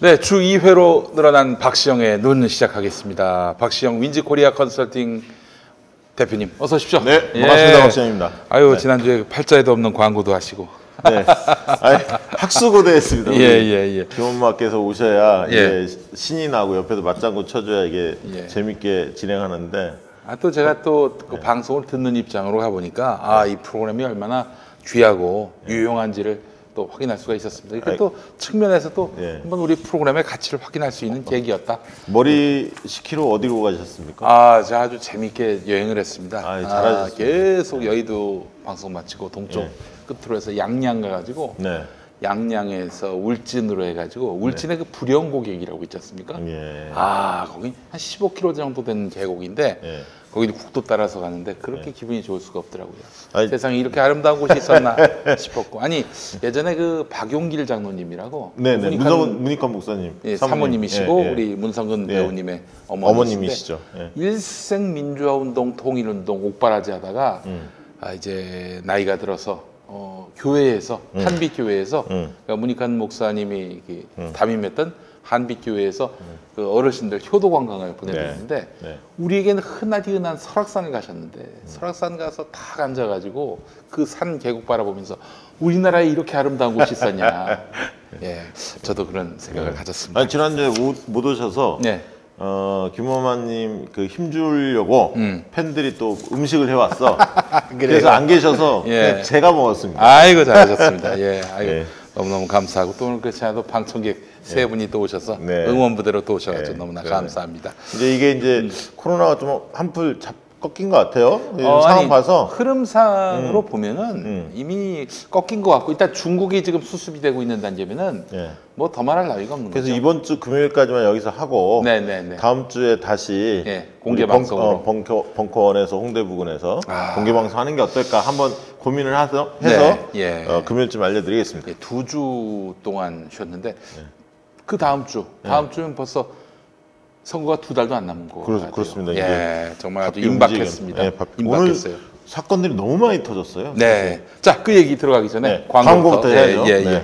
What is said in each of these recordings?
네, 주 2회로 늘어난 박시영의 눈 시작하겠습니다. 박시영 윈지코리아 컨설팅 대표님, 어서 오십시오. 네, 반갑습니다. 박시영입니다. 아유, 네. 지난주에 팔자에도 없는 광고도 하시고. 네, 학수고대했습니다. 예. 김엄마께서 오셔야 예. 이게 신이 나고 옆에서 맞장구 쳐줘야 이게 재밌게 진행하는데. 또 제가 또 그 방송을 듣는 입장으로 가보니까 이 프로그램이 얼마나 귀하고 유용한지를 또 확인할 수가 있었습니다. 이렇게 또 측면에서 또 한번 우리 프로그램의 가치를 확인할 수 있는 계기였다. 머리 식히러 어디로 가셨습니까? 제가 아주 재밌게 여행을 했습니다. 잘하셨습니다. 계속 여의도 방송 마치고 동쪽 끝으로 해서 양양 가가지고 양양에서 울진으로 해가지고 울진의 그 부령고객이라고 있지 않습니까? 거기 한 15km 정도 되는 계곡인데 거기는 국도 따라서 가는데 그렇게 기분이 좋을 수가 없더라고요. 세상에 이렇게 아름다운 곳이 있었나 싶었고, 아니 예전에 그 박용길 장로님이라고 문익환 목사님 사모님이시고 우리 문성근 배우님의 어머님이시죠. 일생민주화운동, 통일운동, 옥바라지 하다가 이제 나이가 들어서 교회에서 한빛교회에서 그러니까 문익환 목사님이 담임했던 한빛교회에서 그 어르신들 효도 관광을 보내드렸는데 우리에게는 흔하디 흔한 설악산을 가셨는데 설악산 가서 딱 앉아가지고 그 산 계곡 바라보면서 우리나라에 이렇게 아름다운 곳이 있었냐. 저도 그런 생각을 가졌습니다. 지난주에 못 오셔서 김엄마님 그 힘주려고 팬들이 또 음식을 해왔어. 그래서 안 계셔서 제가 먹었습니다. 아이고 잘하셨습니다. 너무너무 감사하고 또 오늘 그렇지 않아도 방청객 세 분이 또 오셔서 응원부대로 또 오셔가지고 너무나 감사합니다. 이제 코로나가 좀 한풀 꺾인 것 같아요. 상황 봐서 흐름상으로 보면은 이미 꺾인 것 같고 일단 중국이 지금 수습이 되고 있는 단계면은 뭐 더 말할 나위가 없는 그래서 거죠. 이번 주 금요일까지만 여기서 하고 다음 주에 다시 공개 방송으로 벙커원에서 홍대 부근에서 공개 방송 하는 게 어떨까 한번 고민을 해서 금요일쯤 알려드리겠습니다. 2주 동안 쉬었는데 그 다음 주는 벌써 선거가 2달도 안 남은 거 같아요. 그렇습니다. 정말 아주 임박했습니다. 임박했어요. 사건들이 너무 많이 터졌어요. 자, 그 얘기 들어가기 전에 광고부터 해야죠.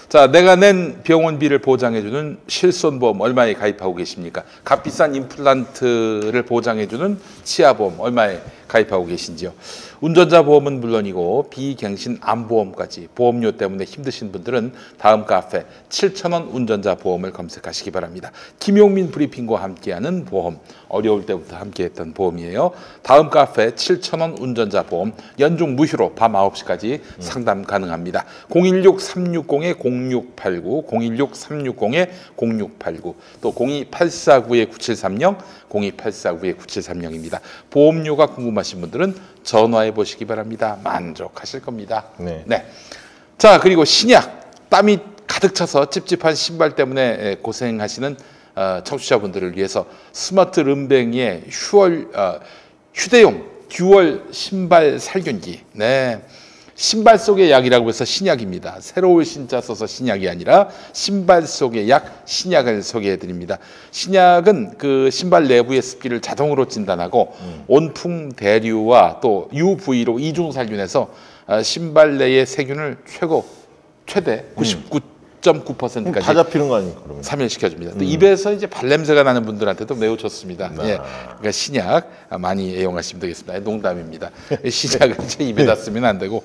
자, 내가 낸 병원비를 보장해주는 실손보험 얼마에 가입하고 계십니까? 값비싼 임플란트를 보장해주는 치아보험 얼마에 가입하고 계신지요? 운전자 보험은 물론이고 비갱신 암보험까지 보험료 때문에 힘드신 분들은 다음 카페 7,000원 운전자 보험을 검색하시기 바랍니다. 김용민 브리핑과 함께하는 보험, 어려울 때부터 함께했던 보험이에요. 다음 카페 7,000원 운전자 보험 연중 무휴로 밤 9시까지 상담 가능합니다. 016-360-0689 016-360-0689 또 02849-9730 02849-9730입니다. 보험료가 궁금하신 분들은 전화해 보시기 바랍니다. 만족하실 겁니다. 자, 그리고 신약, 땀이 가득 차서 찝찝한 신발 때문에 고생하시는 청취자분들을 위해서 스마트 름뱅이의 휴대용 듀얼 신발 살균기. 신발 속의 약이라고 해서 신약입니다. 새로울 신자 써서 신약이 아니라 신발 속의 약, 신약을 소개해 드립니다. 신약은 그 신발 내부의 습기를 자동으로 진단하고 온풍 대류와 또 UV로 이중 살균해서 신발 내의 세균을 최대 99.9%까지 다 잡히는 거 아닙니까? 그러면? 사멸시켜줍니다. 또 입에서 이제 발냄새가 나는 분들한테도 매우 좋습니다. 그러니까 신약 많이 애용하시면 되겠습니다. 농담입니다. 신약을 제 입에다 쓰면 안 되고.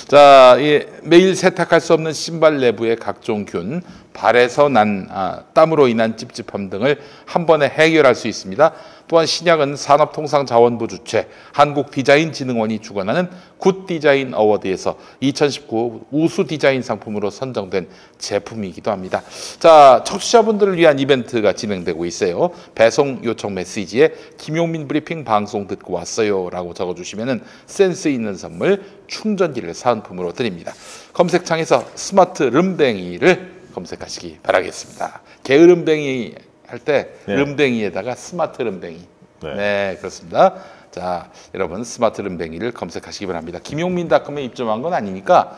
자, 매일 세탁할 수 없는 신발 내부의 각종 균, 발에서 난 땀으로 인한 찝찝함 등을 한 번에 해결할 수 있습니다. 또한 신약은 산업통상자원부 주최 한국디자인진흥원이 주관하는 굿디자인 어워드에서 2019 우수 디자인 상품으로 선정된 제품이기도 합니다. 자, 청취자분들을 위한 이벤트가 진행되고 있어요. 배송 요청 메시지에 김용민 브리핑 방송 듣고 왔어요 라고 적어주시면 센스 있는 선물 충전기를 사은품으로 드립니다. 검색창에서 스마트 름뱅이를 검색하시기 바라겠습니다. 게으름뱅이 할 때 름뱅이에다가 스마트 름뱅이. 그렇습니다. 자, 여러분 스마트 름뱅이를 검색하시기 바랍니다. 김용민닷컴에 입점한 건 아니니까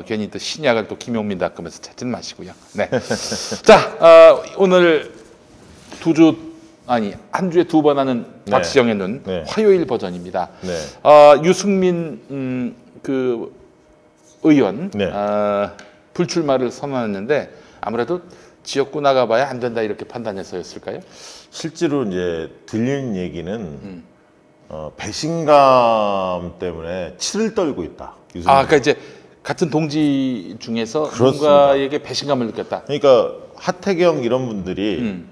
괜히 또 신약을 또 김용민닷컴에서 찾지 마시고요. 자, 오늘 한 주에 2번 하는 박시영의 눈 화요일 버전입니다. 유승민 그 의원 불출마를 선언했는데 아무래도 지역구 나가봐야 안 된다 이렇게 판단해서였을까요? 실제로 이제 들리는 얘기는 배신감 때문에 치를 떨고 있다. 그러니까 이제 같은 동지 중에서 그렇습니다. 누군가에게 배신감을 느꼈다. 그러니까 하태경 이런 분들이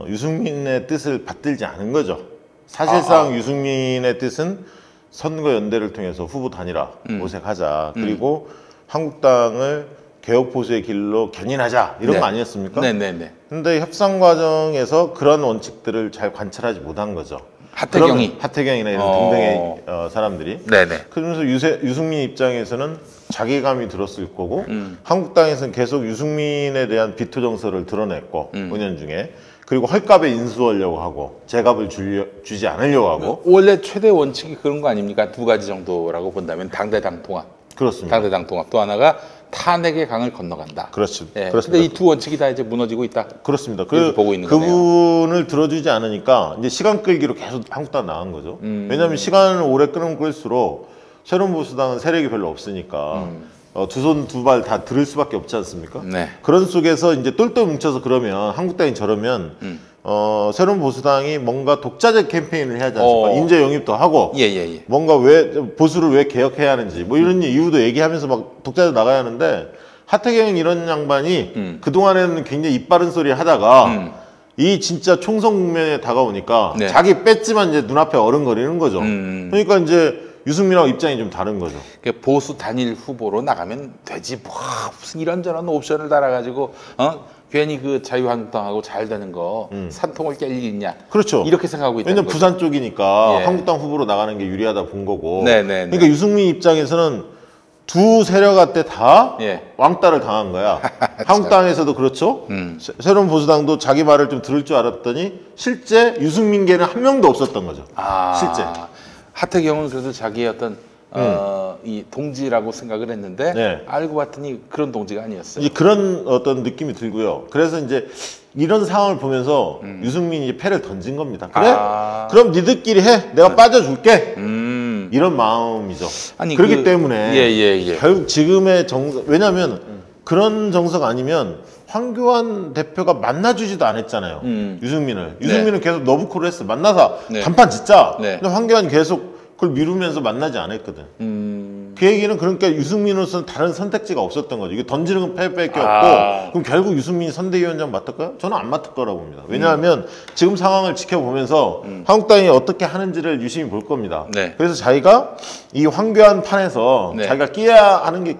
유승민의 뜻을 받들지 않은 거죠. 사실상 유승민의 뜻은 선거 연대를 통해서 후보 단일화 모색하자. 그리고 한국당을 개혁 보수의 길로 견인하자 이런 거 아니었습니까? 네네네. 근데 협상 과정에서 그런 원칙들을 잘 관찰하지 못한 거죠. 하태경이나 이런 등등의 사람들이. 네네. 그러면서 유승민 입장에서는 자괴감이 들었을 거고 한국당에서는 계속 유승민에 대한 비토 정서를 드러냈고 5년 중에. 그리고 헐값에 인수하려고 하고 제값을 주지 않으려고 하고. 원래 최대 원칙이 그런 거 아닙니까? 두 가지 정도라고 본다면 당대당 통합. 그렇습니다. 당대당 통합. 또 하나가 탄핵의 강을 건너간다. 그렇죠. 예. 그런데 이 두 원칙이 다 이제 무너지고 있다. 그렇습니다. 보고 있는 그분을 들어주지 않으니까 이제 시간 끌기로 계속 한국당 나간 거죠. 왜냐하면 시간을 오래 끌면 끌수록 새로운 보수당은 세력이 별로 없으니까 두 손 두 발 다 들을 수밖에 없지 않습니까? 네. 그런 속에서 이제 똘똘 뭉쳐서 그러면 한국당이 저러면 새로운 보수당이 뭔가 독자적 캠페인을 해야 하지 않습니까? 인재 영입도 하고 뭔가 왜 보수를 왜 개혁해야 하는지 뭐 이런 이유도 얘기하면서 막 독자적 나가야 하는데 하태경 이런 양반이 그동안에는 굉장히 입 바른 소리 하다가 이 진짜 총선 국면에 다가오니까 자기 뺐지만 이제 눈앞에 어른거리는 거죠. 그러니까 이제 유승민하고 입장이 좀 다른 거죠. 보수 단일 후보로 나가면 되지 뭐 무슨 이런저런 옵션을 달아가지고 괜히 그 자유한국당하고 잘 되는 거 산통을 깰 일이 있냐. 그렇죠. 이렇게 생각하고 있다는 왜냐면 부산 쪽이니까 한국당 후보로 나가는 게 유리하다 본 거고. 그러니까 유승민 입장에서는 두 세력한테 다 왕따를 당한 거야. 한국당에서도 그렇죠. 새로운 보수당도 자기 말을 좀 들을 줄 알았더니 실제 유승민계는 한 명도 없었던 거죠. 실제. 하태경은 그래도 자기의 어떤 이 동지라고 생각을 했는데 알고 봤더니 그런 동지가 아니었어요. 이제 그런 어떤 느낌이 들고요. 그래서 이제 이런 상황을 보면서 유승민이 이제 패를 던진 겁니다. 그래? 그럼 니들끼리 해. 내가 빠져줄게. 이런 마음이죠. 그렇기 때문에 결국 지금의 정석, 왜냐하면 그런 정석 아니면 황교안 대표가 만나주지도 않았잖아요. 유승민을. 유승민은 계속 너브콜을 했어. 만나서 단판 짓자. 근데 황교안이 계속 그걸 미루면서 만나지 않았거든. 그 얘기는 그러니까 유승민으로서는 다른 선택지가 없었던 거죠. 이게 던지는 건 패배밖에 없고 그럼 결국 유승민이 선대위원장 맡을까요? 저는 안 맡을 거라고 봅니다. 왜냐하면 지금 상황을 지켜보면서 한국당이 어떻게 하는지를 유심히 볼 겁니다. 그래서 자기가 이 황교안 판에서 자기가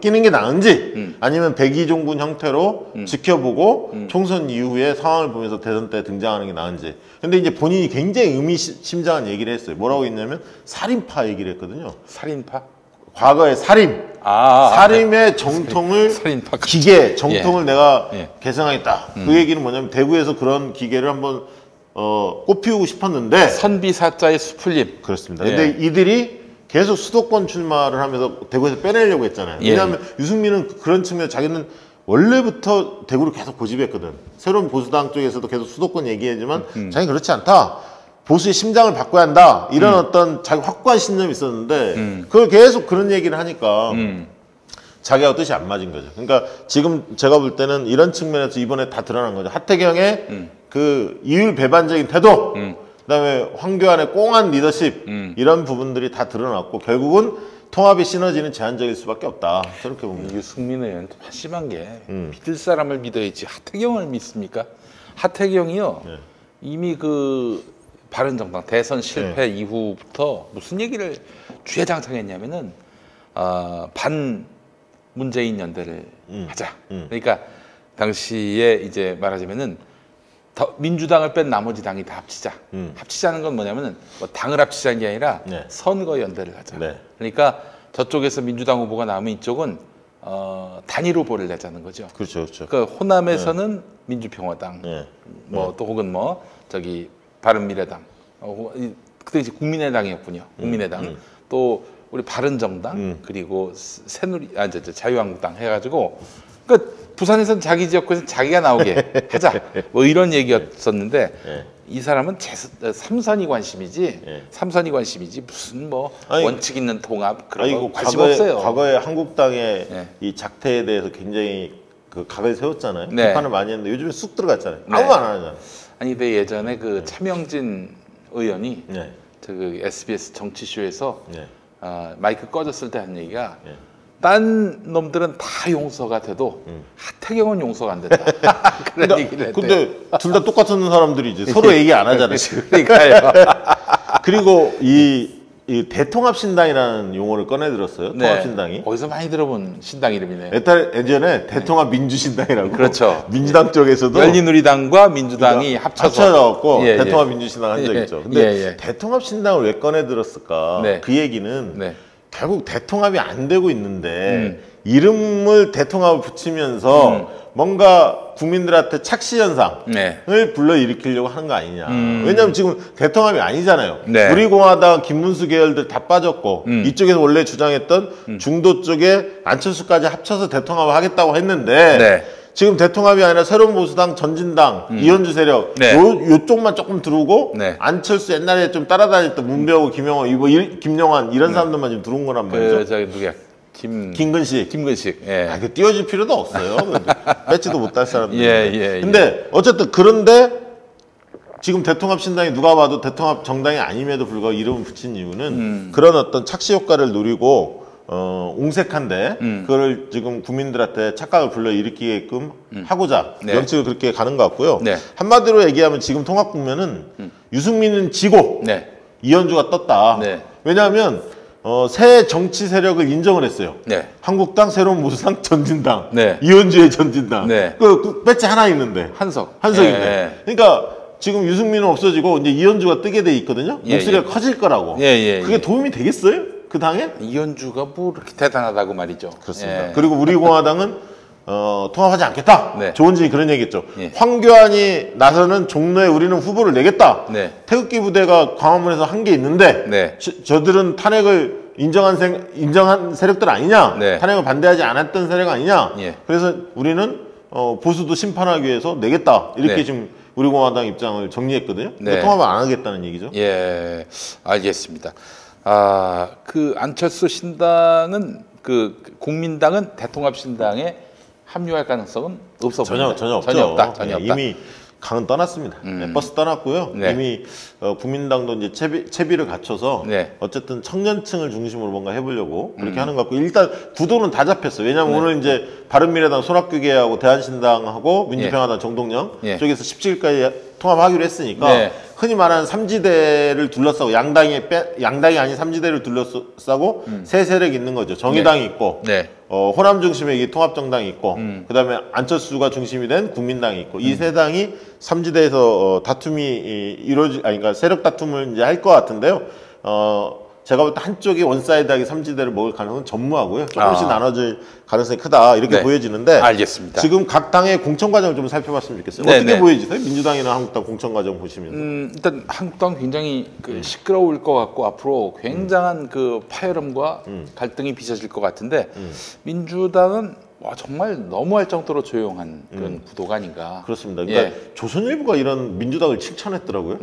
끼는 게 나은지 아니면 백의종군 형태로 지켜보고 총선 이후에 상황을 보면서 대선 때 등장하는 게 나은지. 근데 이제 본인이 굉장히 의미심장한 얘기를 했어요. 뭐라고 했냐면 살인파 얘기를 했거든요. 살인파? 과거의 살인, 살인의 정통을 기계 정통을 내가 개성하겠다. 그 얘기는 뭐냐면 대구에서 그런 기계를 한번 꽃피우고 싶었는데 선비사자의 수풀림. 그렇습니다. 근데 이들이 계속 수도권 출마를 하면서 대구에서 빼내려고 했잖아요. 왜냐하면 유승민은 그런 측면에서 자기는 원래부터 대구를 계속 고집했거든. 새로운 보수당 쪽에서도 계속 수도권 얘기하지만 자기는 그렇지 않다. 보수의 심장을 바꿔야 한다. 이런 어떤 자기 확고한 신념이 있었는데 그걸 계속 그런 얘기를 하니까 자기하고 뜻이 안 맞은 거죠. 그러니까 지금 제가 볼 때는 이런 측면에서 이번에 다 드러난 거죠. 하태경의 그 이율 배반적인 태도, 그다음에 황교안의 꽁한 리더십 이런 부분들이 다 드러났고 결국은 통합의 시너지는 제한적일 수밖에 없다. 저렇게 봅니다. 유승민 의원 좀 심한 게 믿을 사람을 믿어야지 하태경을 믿습니까? 하태경이요. 이미 그 바른정당 대선 실패 이후부터 무슨 얘기를 주야장창했냐면은 반 문재인 연대를 하자. 그러니까 당시에 이제 말하자면은 민주당을 뺀 나머지 당이 다 합치자. 합치자는 건 뭐냐면은 뭐 당을 합치자는 게 아니라 선거 연대를 하자. 그러니까 저쪽에서 민주당 후보가 나오면 이쪽은 단일 후보를 내자는 거죠. 그렇죠, 그렇죠. 그러니까 호남에서는 민주평화당, 뭐 또 혹은 뭐 저기 바른미래당, 그때 이제 국민의당이었군요. 국민의당, 또 우리 바른정당, 그리고 새누리, 자유한국당 해가지고, 그러니까 부산에서는 자기 지역구에서 자기가 나오게 하자. 뭐 이런 얘기였었는데 이 사람은 삼선이 관심이지, 삼선이 관심이지 무슨 뭐 원칙 있는 통합 그런 거 관심 없어요. 과거에 한국당의 이 작태에 대해서 굉장히 그 각을 세웠잖아요. 네. 비판을 많이 했는데 요즘에 쑥 들어갔잖아요. 아무 말 안 하잖아요. 아니 근데 예전에 그 차명진 의원이 네. 그 SBS 정치쇼에서 네. 마이크 꺼졌을 때 한 얘기가 네. 딴 놈들은 다 용서가 돼도 하태경은 용서가 안 된다. 그런 얘기를 했대요. 근데 둘 다 똑같은 사람들이지 서로 얘기 안 하잖아요. 그러니까요. 그리고 이 대통합신당이라는 용어를 꺼내 들었어요. 네. 통합신당이. 어디서 많이 들어본 신당 이름이네요. 예전에 대통합민주신당이라고. 그렇죠. 민주당 쪽에서도 열린우리당과 민주당이 합쳐서 대통합민주신당 한 적 있죠. 근데 대통합신당을 왜 꺼내 들었을까? 네. 그 얘기는 네. 결국 대통합이 안 되고 있는데 이름을 대통합을 붙이면서 뭔가 국민들한테 착시 현상을 불러일으키려고 하는 거 아니냐. 왜냐하면 지금 대통합이 아니잖아요. 네. 우리공화당, 김문수 계열들 다 빠졌고 이쪽에서 원래 주장했던 중도 쪽에 안철수까지 합쳐서 대통합을 하겠다고 했는데 네. 지금 대통합이 아니라 새로운 보수당, 전진당, 이현주 세력 요쪽만 조금 들어오고 안철수 옛날에 좀 따라다녔던 문배하고 김영환 이런 사람들만 지금 들어온 거란 말이죠. 저기 누구야? 김근식. 예. 그 띄워줄 필요도 없어요. 뺏지도 못할 사람들. 예. 근데 어쨌든 그런데 지금 대통합신당이 누가 봐도 대통합 정당이 아님에도 불구하고 이름을 붙인 이유는 그런 어떤 착시 효과를 노리고 옹색한데 그걸 지금 국민들한테 착각을 불러일으키게끔 하고자 명칭을 그렇게 가는 것 같고요. 한마디로 얘기하면 지금 통합 국면은 유승민은 지고 이현주가 떴다. 왜냐하면 새 정치 세력을 인정을 했어요. 한국당, 새로운 보수당, 전진당, 이현주의 전진당. 그 배치 하나 있는데 한석인데. 그러니까 지금 유승민은 없어지고 이제 이현주가 뜨게 돼 있거든요. 목소리가 커질 거라고. 그게 도움이 되겠어요? 그 당에? 이현주가 뭐 이렇게 대단하다고 말이죠. 그렇습니다. 그리고 우리공화당은 통합하지 않겠다. 조원진이 그런 얘기했죠. 황교안이 나서는 종로에 우리는 후보를 내겠다. 태극기 부대가 광화문에서 한 게 있는데 저들은 탄핵을 인정한 세력들 아니냐. 탄핵을 반대하지 않았던 세력 아니냐. 그래서 우리는 보수도 심판하기 위해서 내겠다. 이렇게 지금 우리공화당 입장을 정리했거든요. 통합을 안 하겠다는 얘기죠. 예, 알겠습니다. 그 안철수 신당은 그 국민당은 대통합신당에 합류할 가능성은 없어 보입니다. 전혀 없다. 이미 강은 떠났습니다. 버스 떠났고요. 이미 국민당도 이제 채비를 갖춰서 어쨌든 청년층을 중심으로 뭔가 해보려고 그렇게 하는 것 같고 일단 구도는 다 잡혔어요. 왜냐하면 오늘 이제 바른미래당 손학규계하고 대한신당하고 민주평화당 정동영 쪽에서 17일까지 통합하기로 했으니까 흔히 말하는 삼지대를 둘러싸고 양당이 아닌 삼지대를 둘러싸고 세 세력이 있는 거죠. 정의당이 있고 호남 중심의 이 통합정당이 있고 그다음에 안철수가 중심이 된 국민당이 있고 이 세 당이 삼지대에서 다툼이 그러니까 세력 다툼을 이제 할 것 같은데요. 제가 볼 때 한쪽이 원사이드하게 삼지대를 먹을 가능성은 전무하고요. 조금씩 나눠질 가능성이 크다 이렇게 보여지는데 알겠습니다. 지금 각 당의 공천 과정을 좀 살펴봤으면 좋겠어요. 어떻게 보여지세요? 민주당이나 한국당 공천 과정 보시면서. 일단 한국당 굉장히 시끄러울 것 같고 앞으로 굉장한 그 파열음과 갈등이 빚어질 것 같은데 민주당은 정말 너무할 정도로 조용한 그런 구도가 아닌가. 그렇습니다. 그러니까 조선일보가 이런 민주당을 칭찬했더라고요.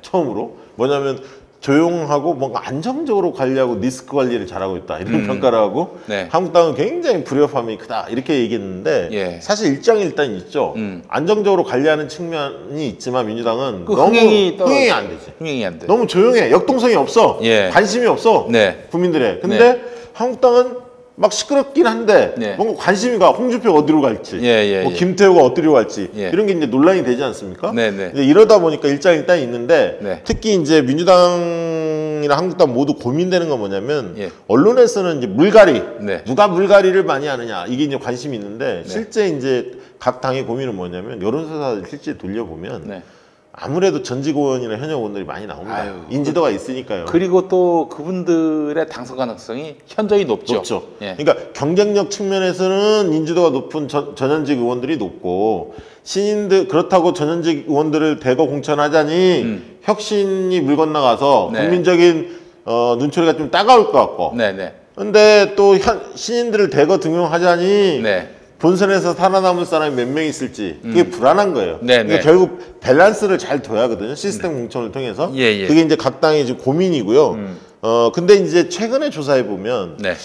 처음으로. 뭐냐면 조용하고 뭔가 안정적으로 관리하고 리스크 관리를 잘하고 있다 이런 평가를 하고 한국당은 굉장히 불협화음이 크다 이렇게 얘기했는데 사실 일장일단 있죠. 안정적으로 관리하는 측면이 있지만 민주당은 그 너무 흥행이 안 되지. 흥행이 안 돼. 너무 조용해. 역동성이 없어. 관심이 없어. 국민들의. 근데 한국당은 막 시끄럽긴 한데 뭔가 관심이 가. 홍준표가 어디로 갈지 뭐 김태호가 어디로 갈지 이런 게 이제 논란이 되지 않습니까? 이제 이러다 보니까 일장일단 있는데 특히 이제 민주당이나 한국당 모두 고민되는 건 뭐냐면 언론에서는 이제 물갈이 누가 물갈이를 많이 하느냐 이게 이제 관심이 있는데 실제 이제 각 당의 고민은 뭐냐면 여론조사를 실제 돌려보면 아무래도 전직 의원이나 현역 의원들이 많이 나옵니다. 인지도가 있으니까요. 그리고 또 그분들의 당선 가능성이 현저히 높죠. 그러니까 경쟁력 측면에서는 인지도가 높은 전현직 의원들이 높고 신인들 그렇다고 전현직 의원들을 대거 공천하자니 혁신이 물 건너가서 국민적인 눈초리가 좀 따가울 것 같고 근데 또 신인들을 대거 등용하자니 본선에서 살아남을 사람이 몇 명 있을지 그게 불안한 거예요. 그러니까 결국 밸런스를 잘 둬야 하거든요. 시스템 공천을 통해서. 그게 이제 각 당의 지금 고민이고요. 근데 이제 최근에 조사해 보면 네.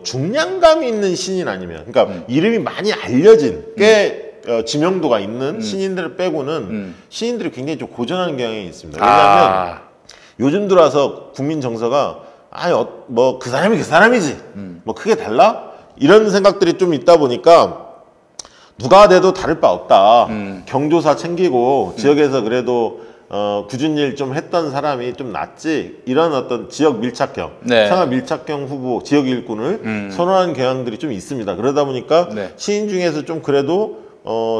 중량감이 있는 신인 아니면, 그러니까 이름이 많이 알려진 꽤 지명도가 있는 신인들을 빼고는 신인들이 굉장히 좀 고전하는 경향이 있습니다. 왜냐하면 요즘 들어와서 국민 정서가 뭐 그 사람이 그 사람이지 뭐 크게 달라? 이런 생각들이 좀 있다 보니까 누가 돼도 다를 바 없다. 경조사 챙기고 지역에서 그래도 굳은 일 좀 했던 사람이 좀 낫지, 이런 어떤 지역 밀착형, 네. 생활 밀착형 후보, 지역 일꾼을 선호하는 경향들이 좀 있습니다. 그러다 보니까 네. 시인 중에서 좀 그래도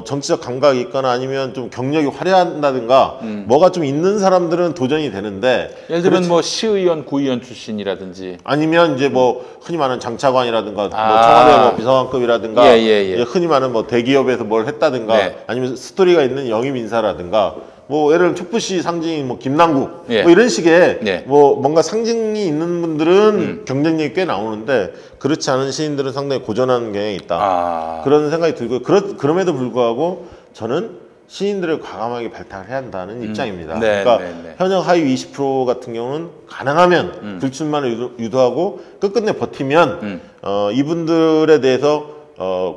정치적 감각이 있거나 아니면 좀 경력이 화려한다든가 뭐가 좀 있는 사람들은 도전이 되는데, 예를 들면 뭐 시의원, 구의원 출신이라든지 아니면 이제 뭐 흔히 말하는 장차관이라든가 뭐 청와대 뭐 비서관급이라든가 이제 흔히 말하는 뭐 대기업에서 뭘 했다든가 네. 아니면 스토리가 있는 영입 인사라든가 뭐 예를 들면 촛불시 상징인 뭐 김남국 뭐 이런 식의 뭐 뭔가 상징이 있는 분들은 경쟁력이 꽤 나오는데, 그렇지 않은 시인들은 상당히 고전하는 경향이 있다. 그런 생각이 들고, 그럼에도 불구하고 저는 시인들을 과감하게 발탁을 해야 한다는 입장입니다. 그러니까 현역 하위 20% 같은 경우는 가능하면 불출마를 유도하고 끝끝내 버티면 이분들에 대해서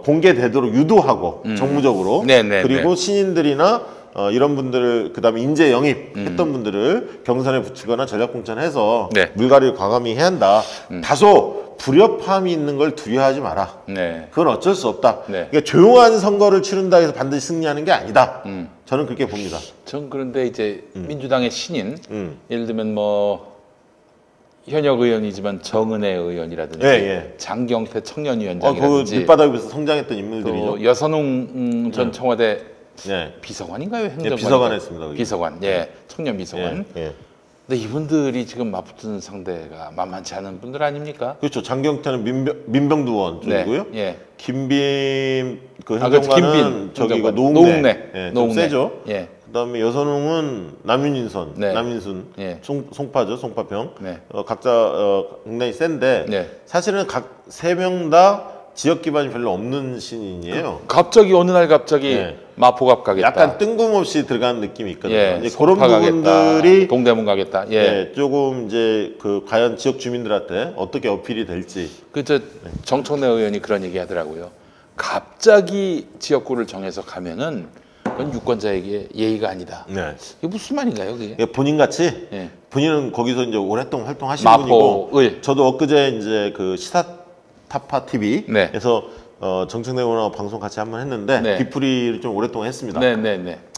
공개되도록 유도하고 정무적으로 그리고 신인들이나 이런 분들을, 그 다음에 인재 영입했던 분들을 경선에 붙이거나 전략공천해서 물갈이를 과감히 해야 한다. 다소 불협화음이 있는 걸 두려워하지 마라. 그건 어쩔 수 없다. 그러니까 조용한 선거를 치른다 해서 반드시 승리하는 게 아니다. 저는 그렇게 봅니다. 전 그런데 이제 민주당의 신인, 예를 들면 뭐 현역 의원이지만 정은혜 의원이라든지 장경태 청년위원장이라든지 그 밑바닥에서 성장했던 인물들이죠. 또 여선웅 전 청와대 비서관인가요? 행정관? 비서관 했습니다. 비서관, 청년 비서관. 근데 이분들이 지금 맞붙는 상대가 만만치 않은 분들 아닙니까? 그렇죠. 장경태는 민병두 의원 쪽이고요. 김빔 그 김빈 행정관은 저기 노웅래. 좀 세죠. 그다음에 여선웅은 남윤순, 송파죠, 송파평. 각자 굉장히 센데 사실은 각 세 명 다 지역 기반이 별로 없는 신인이에요. 갑자기 어느 날 갑자기 마포갑 가겠다. 약간 뜬금없이 들어가는 느낌이 있거든요. 이제 그런 부분들이 동대문 가겠다. 조금 이제 그 과연 지역 주민들한테 어떻게 어필이 될지. 그저 정청래 의원이 그런 얘기 하더라고요. 갑자기 지역구를 정해서 가면은 그건 유권자에게 예의가 아니다. 이게 무슨 말인가요, 그게? 본인 같이 본인은 거기서 이제 오랫동안 활동하신 마포, 분이고, 저도 엊그제 이제 그 시사타파 TV에서 정청래 의원하고 방송 같이 한번 했는데 뒤풀이를 좀 오랫동안 했습니다.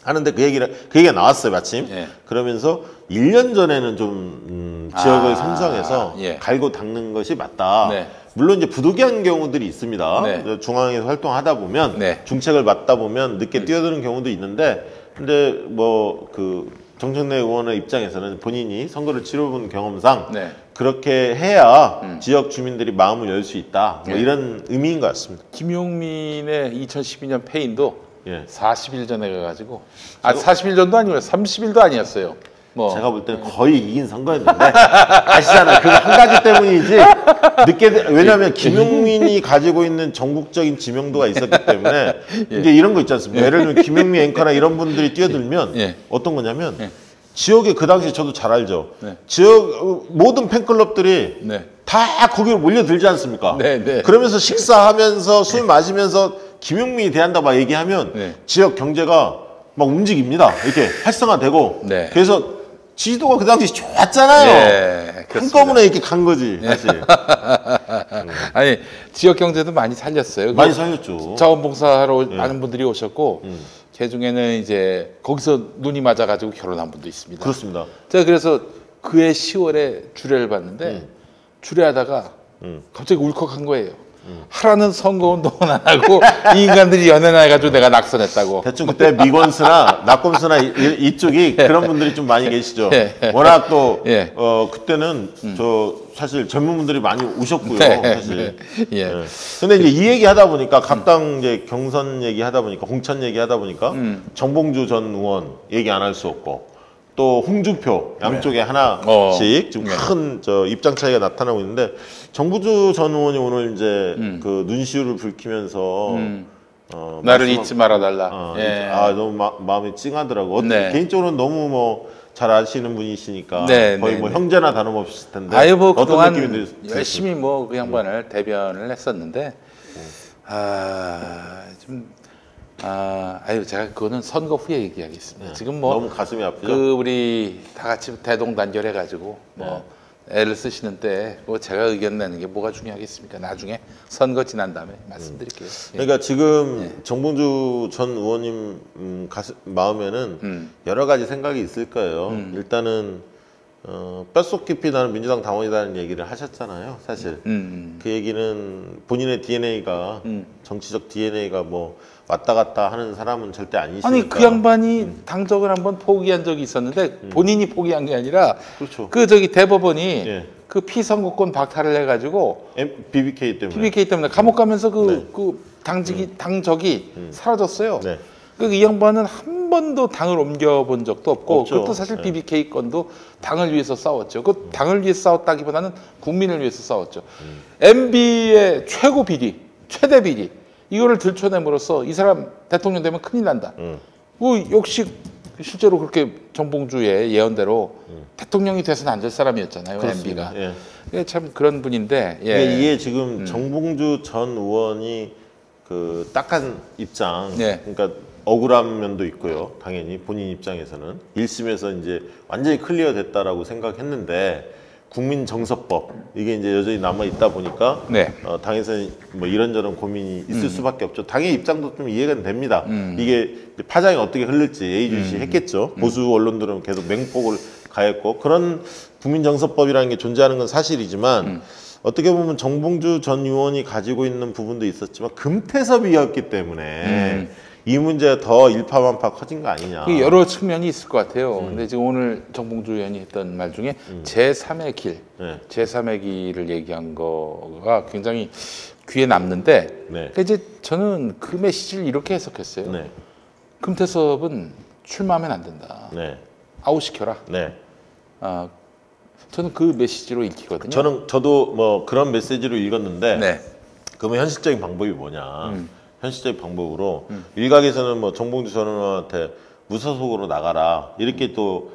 하는데 그 얘기가 나왔어요, 마침. 그러면서 1년 전에는 좀 지역을 선정해서 갈고 닦는 것이 맞다. 물론 이제 부득이한 경우들이 있습니다. 중앙에서 활동하다 보면 중책을 맡다 보면 늦게 뛰어드는 경우도 있는데, 근데 뭐 그 정청래 의원의 입장에서는 본인이 선거를 치러본 경험상 그렇게 해야 지역 주민들이 마음을 열 수 있다. 뭐 이런 의미인 것 같습니다. 김용민의 2012년 패인도 40일 전에 가가지고 40일 전도 아니고요. 30일도 아니었어요. 뭐. 제가 볼 때는 거의 이긴 선거였는데 아시잖아요. 그 한 가지 때문이지 왜냐하면 김용민이 가지고 있는 전국적인 지명도가 있었기 때문에 이게 이런 거 있지 않습니까? 예를 들면 김용민 앵커나 이런 분들이 뛰어들면 어떤 거냐면 지역에 그 당시 저도 잘 알죠. 지역 모든 팬클럽들이 다 거기로 몰려들지 않습니까? 그러면서 식사하면서 술 마시면서 김용민이 대한다 막 얘기하면 지역 경제가 막 움직입니다. 이렇게 활성화되고 그래서 지지도가 그 당시 좋았잖아요. 한꺼번에 이렇게 간 거지 사실. 아니 지역 경제도 많이 살렸어요. 많이 살렸죠. 자원봉사하러 많은 분들이 오셨고 그 중에는 이제 거기서 눈이 맞아가지고 결혼한 분도 있습니다. 그렇습니다. 제가 그래서 그해 10월에 주례를 봤는데 주례하다가 갑자기 울컥한 거예요. 하라는 선거운동은 안 하고 이 인간들이 연연해가지고 내가 낙선했다고. 대충 그때 미건수나 낙검수나 이쪽이 그런 분들이 좀 많이 계시죠. 워낙 또 그때는 저 사실 젊은 분들이 많이 오셨고요. 사실. 근데 이제 이 얘기 하다 보니까 각 당 이제 경선 얘기 하다 보니까 홍천 얘기 하다 보니까 정봉주 전 의원 얘기 안 할 수 없고. 또 홍준표 양쪽에 하나씩 지금 큰 입장 차이가 나타나고 있는데, 정부주 전 의원이 오늘 이제 그 눈시울을 붉히면서 나를 잊지 말아달라. 너무 마음이 찡하더라고. 개인적으로는 너무 뭐 잘 아시는 분이시니까 네, 거의 네, 뭐 네. 형제나 다름없을 텐데 아유 뭐 어떤 그동안 느낌이 열심히 뭐 그 양반을 대변을 했었는데 아유 제가 그거는 선거 후에 얘기하겠습니다. 지금 뭐 너무 가슴이 아프죠? 그 우리 다 같이 대동단결해 가지고 뭐 애를 쓰시는 때 뭐 제가 의견 내는 게 뭐가 중요하겠습니까? 나중에 선거 지난 다음에 말씀드릴게요. 그러니까 지금 정봉주 전 의원님 마음에는 여러 가지 생각이 있을 거예요. 일단은 뼛속 깊이 나는 민주당 당원이라는 얘기를 하셨잖아요. 사실 그 얘기는 본인의 DNA가 정치적 DNA가 뭐 왔다 갔다 하는 사람은 절대 아니시니까. 아니 그 양반이 당적을 한번 포기한 적이 있었는데 본인이 포기한 게 아니라 그렇죠. 그 저기 대법원이 예. 그 피선거권 박탈을 해가지고 BBK 때문에. BBK 때문에 감옥 가면서 그 당적이 사라졌어요. 네. 이 양반은 한 번도 당을 옮겨본 적도 없고 없죠. 그것도 사실 BBK 건도 당을 위해서 싸웠죠. 그 당을 위해서 싸웠다기보다는 국민을 위해서 싸웠죠. MB의 최고 비리, 최대 비리 이거를 들춰냄으로써 이 사람 대통령 되면 큰일 난다. 역시 실제로 그렇게 정봉주의 예언대로 대통령이 돼서는 안 될 사람이었잖아요. 그렇습니다. MB가. 예. 참 그런 분인데. 이게 지금 정봉주 전 의원이 그 딱한 입장, 그러니까 억울한 면도 있고요. 당연히 본인 입장에서는 1심에서 이제 완전히 클리어 됐다라고 생각했는데 국민정서법 이게 이제 여전히 남아 있다 보니까 당에서 뭐 이런저런 고민이 있을 수밖에 없죠. 당의 입장도 좀 이해가 됩니다. 이게 파장이 어떻게 흐를지 예의주시 했겠죠. 보수 언론들은 계속 맹폭을 가했고 그런 국민정서법이라는 게 존재하는 건 사실이지만 어떻게 보면 정봉주 전 의원이 가지고 있는 부분도 있었지만 금태섭이었기 때문에 이 문제가 더 일파만파 커진 거 아니냐. 여러 측면이 있을 것 같아요. 근데 지금 오늘 정봉주 의원이 했던 말 중에 제3의 길, 제3의 길을 얘기한 거가 굉장히 귀에 남는데 그러니까 이제 저는 그 메시지를 이렇게 해석했어요. 금태섭은 출마하면 안 된다. 아웃시켜라. 저는 그 메시지로 읽히거든요. 저도 뭐 그런 메시지로 읽었는데 그러면 현실적인 방법이 뭐냐. 현실적인 방법으로 일각에서는 뭐 정봉주 전 의원한테 무소속으로 나가라 이렇게 또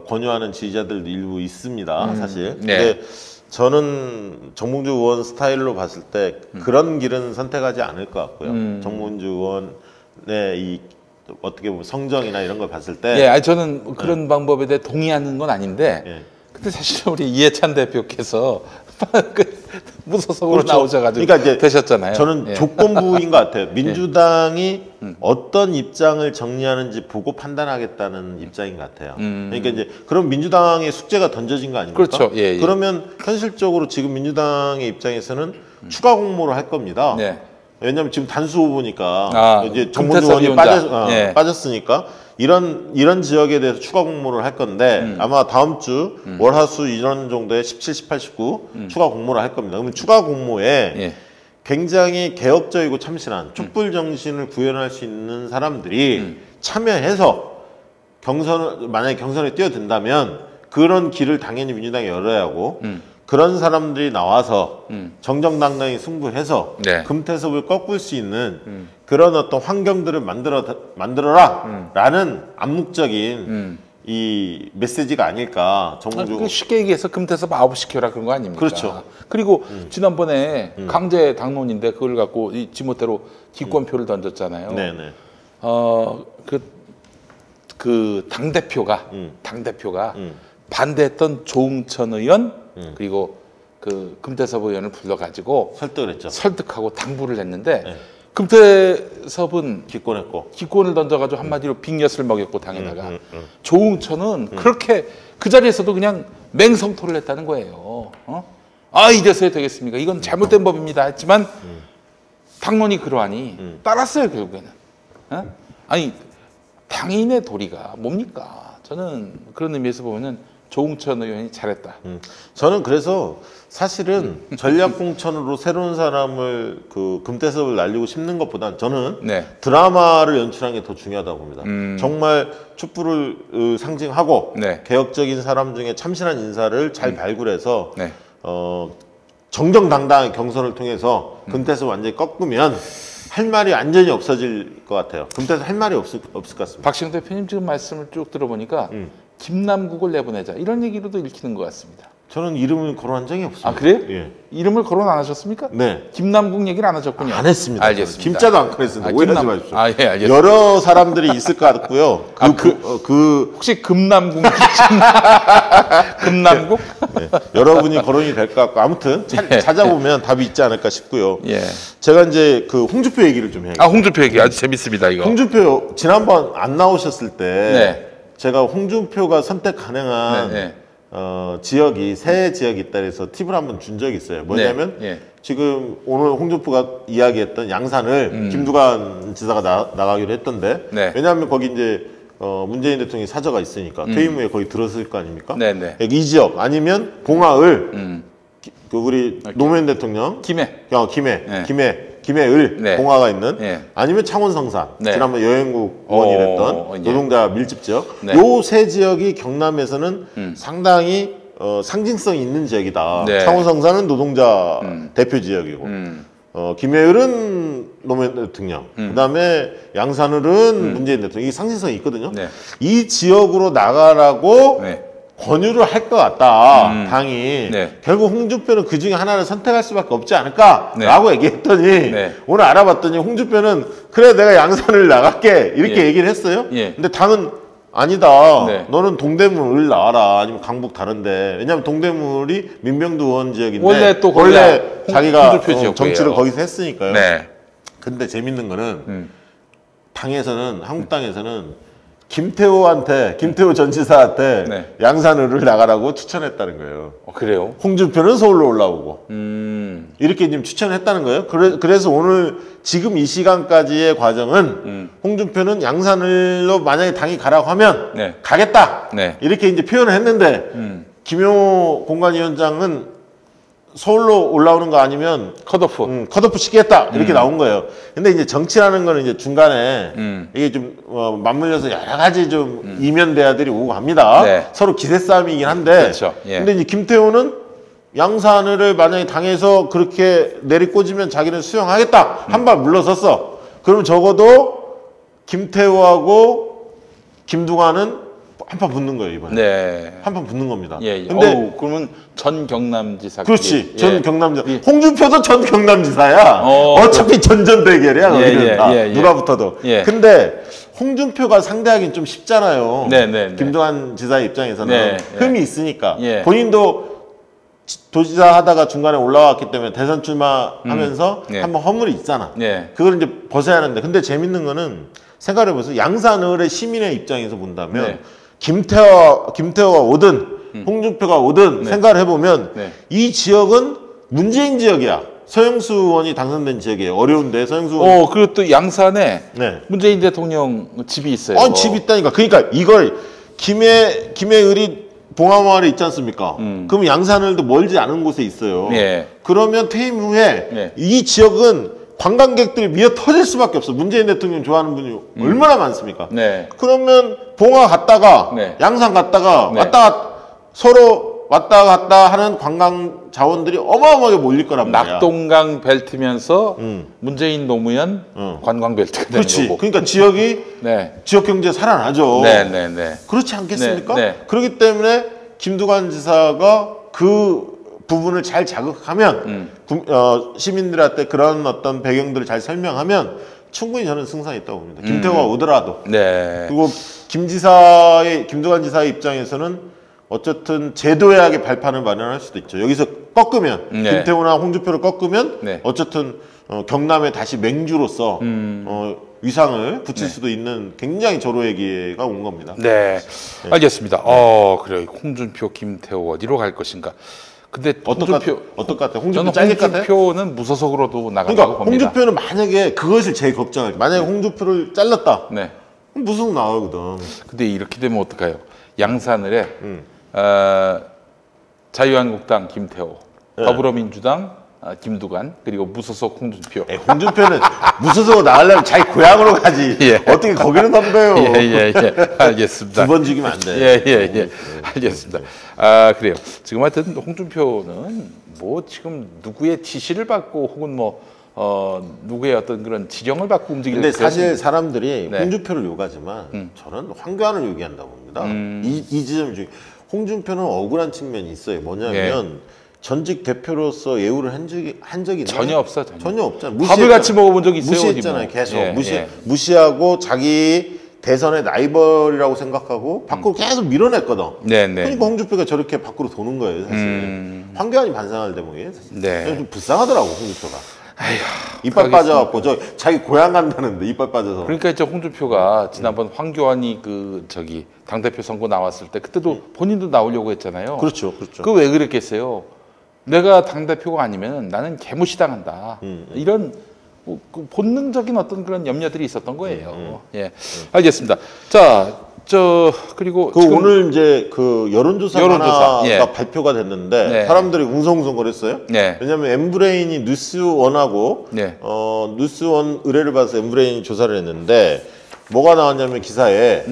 권유하는 지지자들도 일부 있습니다. 사실. 근데 저는 정봉주 의원 스타일로 봤을 때 그런 길은 선택하지 않을 것 같고요. 정봉주 의원의 이 어떻게 보면 성정이나 이런 걸 봤을 때 저는 그런 방법에 대해 동의하는 건 아닌데 근데 사실 우리 이해찬 대표께서 무소속으로 나오셔가지고 그러니까 이제 되셨잖아요. 저는 조건부인 것 같아요. 민주당이 어떤 입장을 정리하는지 보고 판단하겠다는 입장인 것 같아요. 그러니까 이제 그럼 민주당의 숙제가 던져진 거 아닙니까? 그렇죠. 그러면 현실적으로 지금 민주당의 입장에서는 추가 공모를 할 겁니다. 왜냐하면 지금 단수 후보니까 이제 정봉주 의원이 빠졌으니까 이런 지역에 대해서 추가 공모를 할 건데 아마 다음 주 월화수 이런 정도의 17, 18, 19 추가 공모를 할 겁니다. 그러면 추가 공모에 굉장히 개혁적이고 참신한 촛불 정신을 구현할 수 있는 사람들이 참여해서 만약에 경선에 뛰어든다면 그런 길을 당연히 민주당이 열어야 하고 그런 사람들이 나와서 정정당당히 승부해서 금태섭을 꺾을 수 있는 그런 어떤 환경들을 만들어라 라는 암묵적인 이 메시지가 아닐까. 정봉주 쉽게 얘기해서 금태섭 아웃시켜라 그런 거 아닙니까? 그렇죠. 그리고 지난번에 강제 당론인데 그걸 갖고 지멋대로 기권표를 던졌잖아요. 그 당대표가 반대했던 조응천 의원 그리고 그 금태섭 의원을 불러가지고 설득을 했죠. 설득하고 당부를 했는데 금태섭은 기권을 던져가지고 한마디로 빅엿을 먹였고 당에다가 조응천은 그렇게 그 자리에서도 그냥 맹성토를 했다는 거예요. 이래서야 되겠습니까? 이건 잘못된 법입니다. 했지만 당론이 그러하니 따랐어요 결국에는. 아니 당인의 도리가 뭡니까? 저는 그런 의미에서 보면은 조응천 의원이 잘했다. 저는 그래서 사실은 전략공천으로 새로운 사람을 그 금태섭을 날리고 심는 것보단 저는 드라마를 연출하는 게 더 중요하다고 봅니다. 정말 촛불을 상징하고 개혁적인 사람 중에 참신한 인사를 잘 발굴해서 정정당당한 경선을 통해서 금태섭을 완전히 꺾으면 할 말이 완전히 없어질 것 같아요. 금태섭 할 말이 없을 것 같습니다. 박시영 대표님 지금 말씀을 쭉 들어보니까 김남국을 내보내자 이런 얘기로도 읽히는 것 같습니다. 저는 이름을 거론한 적이 없습니다. 아 그래요? 예. 이름을 거론 안 하셨습니까? 네. 김남국 얘기를 안 하셨군요. 안 했습니다. 알겠습니다. 김자도 안 꺼냈습니다. 오해하지 마십시오. 아, 예, 알겠습니다. 여러 사람들이 있을 것 같고요. 혹시 금남국 금남국? 네. 여러분이 거론이 될 것 같고 아무튼 예. 찾아보면 답이 있지 않을까 싶고요. 예. 제가 이제 그 홍준표 얘기를 좀 해야겠어요. 아 홍준표 얘기 아주 재밌습니다 이거. 홍준표 지난번 안 나오셨을 때 네. 제가 홍준표가 선택 가능한 네, 네. 지역이 세 지역이 있다 그래서 팁을 한번 준 적이 있어요. 뭐냐면 네, 네. 지금 오늘 홍준표가 이야기했던 양산을 김두관 지사가 나가기로 했던데 네. 왜냐하면 거기 이제 문재인 대통령이 사저가 있으니까 퇴임 후에 거기 들었을 거 아닙니까? 네, 네. 이 지역 아니면 봉화을 그 우리 노무현 대통령 김해. 김해 김해을 네. 봉화가 있는 네. 아니면 창원 성산 네. 지난번 여행국 의원이랬던 예. 노동자 밀집 지역 네. 요 세 지역이 경남에서는 상당히 상징성이 있는 지역이다. 네. 창원 성산은 노동자 대표 지역이고 김해을은 노무현 대통령 그다음에 양산을은 문재인 대통령 이 상징성이 있거든요. 네. 이 지역으로 나가라고 네. 권유를 할 것 같다. 당이 네. 결국 홍준표는 그 중에 하나를 선택할 수밖에 없지 않을까라고 얘기했더니 네. 오늘 알아봤더니 홍준표는 그래 내가 양산을 나갈게 이렇게 예. 얘기를 했어요. 예. 근데 당은 아니다. 네. 너는 동대문을 나와라. 아니면 강북 다른데. 왜냐하면 동대문이 민병두 의원 지역인데 원래 또 자기가 홍준표 지역구예요. 정치를 거기서 했으니까요. 네. 근데 재밌는 거는 당에서는 한국 당에서는 김태호 전 지사한테 네. 양산을을 나가라고 추천했다는 거예요. 그래요? 홍준표는 서울로 올라오고 이렇게 지금 추천했다는 거예요. 그래서 오늘 지금 이 시간까지의 과정은 홍준표는 양산을로 만약에 당이 가라고 하면 네. 가겠다 네. 이렇게 이제 표현을 했는데 김용호 공관위원장은 서울로 올라오는 거 아니면 컷오프. 컷오프 시키겠다 이렇게 나온 거예요. 근데 이제 정치라는 거는 이제 중간에 이게 좀 맞물려서 여러 가지 좀 이면 대화들이 오고 갑니다. 네. 서로 기세 싸움이긴 한데. 그렇죠. 예. 근데 이제 김태호는 양산을 만약에 당해서 그렇게 내리꽂으면 자기는 수용하겠다 한 발 물러섰어. 그러면 적어도 김태호하고 김두관은 한 판 붙는 거예요 이번에. 네. 한 판 붙는 겁니다. 예. 근데 그러면 전 경남지사. 그렇지. 예. 전 경남지사. 홍준표도 전 경남지사야. 어. 어차피 전전 대결이야. 거기는 다. 예. 누가 붙어도. 예. 근데 홍준표가 상대하기는 좀 쉽잖아요. 네. 김두관 지사의 입장에서는 네. 흠이 있으니까. 예. 본인도 도지사 하다가 중간에 올라왔기 때문에 대선 출마하면서 예. 한번 허물이 있잖아. 예. 그걸 이제 벗어야 하는데. 근데 재밌는 거는 생각해보세요. 양산을의 시민의 입장에서 본다면 네. 김태호가 오든 홍준표가 오든 생각을 해보면 네. 이 지역은 문재인 지역이야. 서영수 의원이 당선된 지역이에요. 어려운데 서영수 의원. 그리고 또 양산에 네. 문재인 대통령 집이 있어요. 집 있다니까. 그러니까 이걸 김해을이 봉화마을에 있지 않습니까? 그럼 양산을도 멀지 않은 곳에 있어요. 예. 그러면 퇴임 후에 예. 이 지역은 관광객들이 미어 터질 수밖에 없어. 문재인 대통령 좋아하는 분이 얼마나 많습니까? 네. 그러면 봉화 갔다가 네. 양산 갔다가 네. 서로 왔다 갔다 하는 관광 자원들이 어마어마하게 몰릴 거란 말이야. 낙동강 벨트면서 문재인 노무현 관광 벨트가 되는 그렇지. 거고. 그러니까 지역이 네. 지역 경제 살아나죠. 네. 그렇지 않겠습니까? 네. 그렇기 때문에 김두관 지사가 그 부분을 잘 자극하면 시민들한테 그런 어떤 배경들을 잘 설명하면 충분히 저는 승산이 있다고 봅니다. 김태호가 오더라도. 네. 그리고 김두관 지사의 입장에서는 어쨌든 제도하게 발판을 마련할 수도 있죠. 여기서 꺾으면 네. 김태호나 홍준표를 꺾으면 네. 어쨌든 경남에 다시 맹주로서 위상을 붙일 네. 수도 있는 굉장히 절호의 기회가 온 겁니다. 네. 알겠습니다. 그래요. 홍준표, 김태호 어디로 갈 것인가? 근데 어떨 것 같아요? 홍준표 저는 짧게 같아요? 홍준표는 무소속으로도 나간다고 그러니까 봅니다. 홍준표는 만약에 그것을 제일 걱정할 만약에 홍준표를 잘랐다. 네. 그럼 무소속 나가거든. 근데 이렇게 되면 어떡해요? 양산을에 자유한국당 김태호, 네. 더불어민주당 김두관, 그리고 무소속 홍준표. 홍준표는 무소속 나가려면 자기 고향으로 가지. 예. 어떻게 거기를 덤벼요? 예. 알겠습니다. 두 번 죽이면 안 돼. 예. 알겠습니다. 그래요. 지금 하여튼 홍준표는 뭐 지금 누구의 지시를 받고 혹은 뭐 누구의 어떤 그런 지령을 받고 움직이는. 근데 사실 사람들이 네. 홍준표를 욕하지만 저는 황교안을 요구한다고 봅니다. 이 지점 중에 홍준표는 억울한 측면이 있어요. 뭐냐면 네. 전직 대표로서 예우를 한 적이 있나요? 전혀 없어. 전혀 없잖아요. 밥을 같이 먹어본 적이 있어요. 무시했잖아요. 계속 무시하고 자기 대선의 라이벌이라고 생각하고 밖으로 계속 밀어냈거든. 그러니까 홍준표가 저렇게 밖으로 도는 거예요. 사실. 황교안이 반성할 대목이에요. 네. 좀 불쌍하더라고 홍준표가. 아휴, 이빨 빠져갖고 자기 고향 간다는데 이빨 빠져서. 그러니까 이제 홍준표가 지난번 황교안이 당대표 선거 나왔을 때 그때도 본인도 나오려고 했잖아요. 그렇죠. 그 왜 그랬겠어요? 내가 당대표가 아니면 나는 개무시당한다. 이런 본능적인 어떤 그런 염려들이 있었던 거예요. 예, 알겠습니다. 자, 그리고 오늘 이제 여론조사가 예. 발표가 됐는데 네. 사람들이 웅성웅성거렸어요. 네. 왜냐하면 엠브레인이 뉴스원하고 네. 뉴스원 의뢰를 받아서 엠브레인이 조사를 했는데 뭐가 나왔냐면 기사에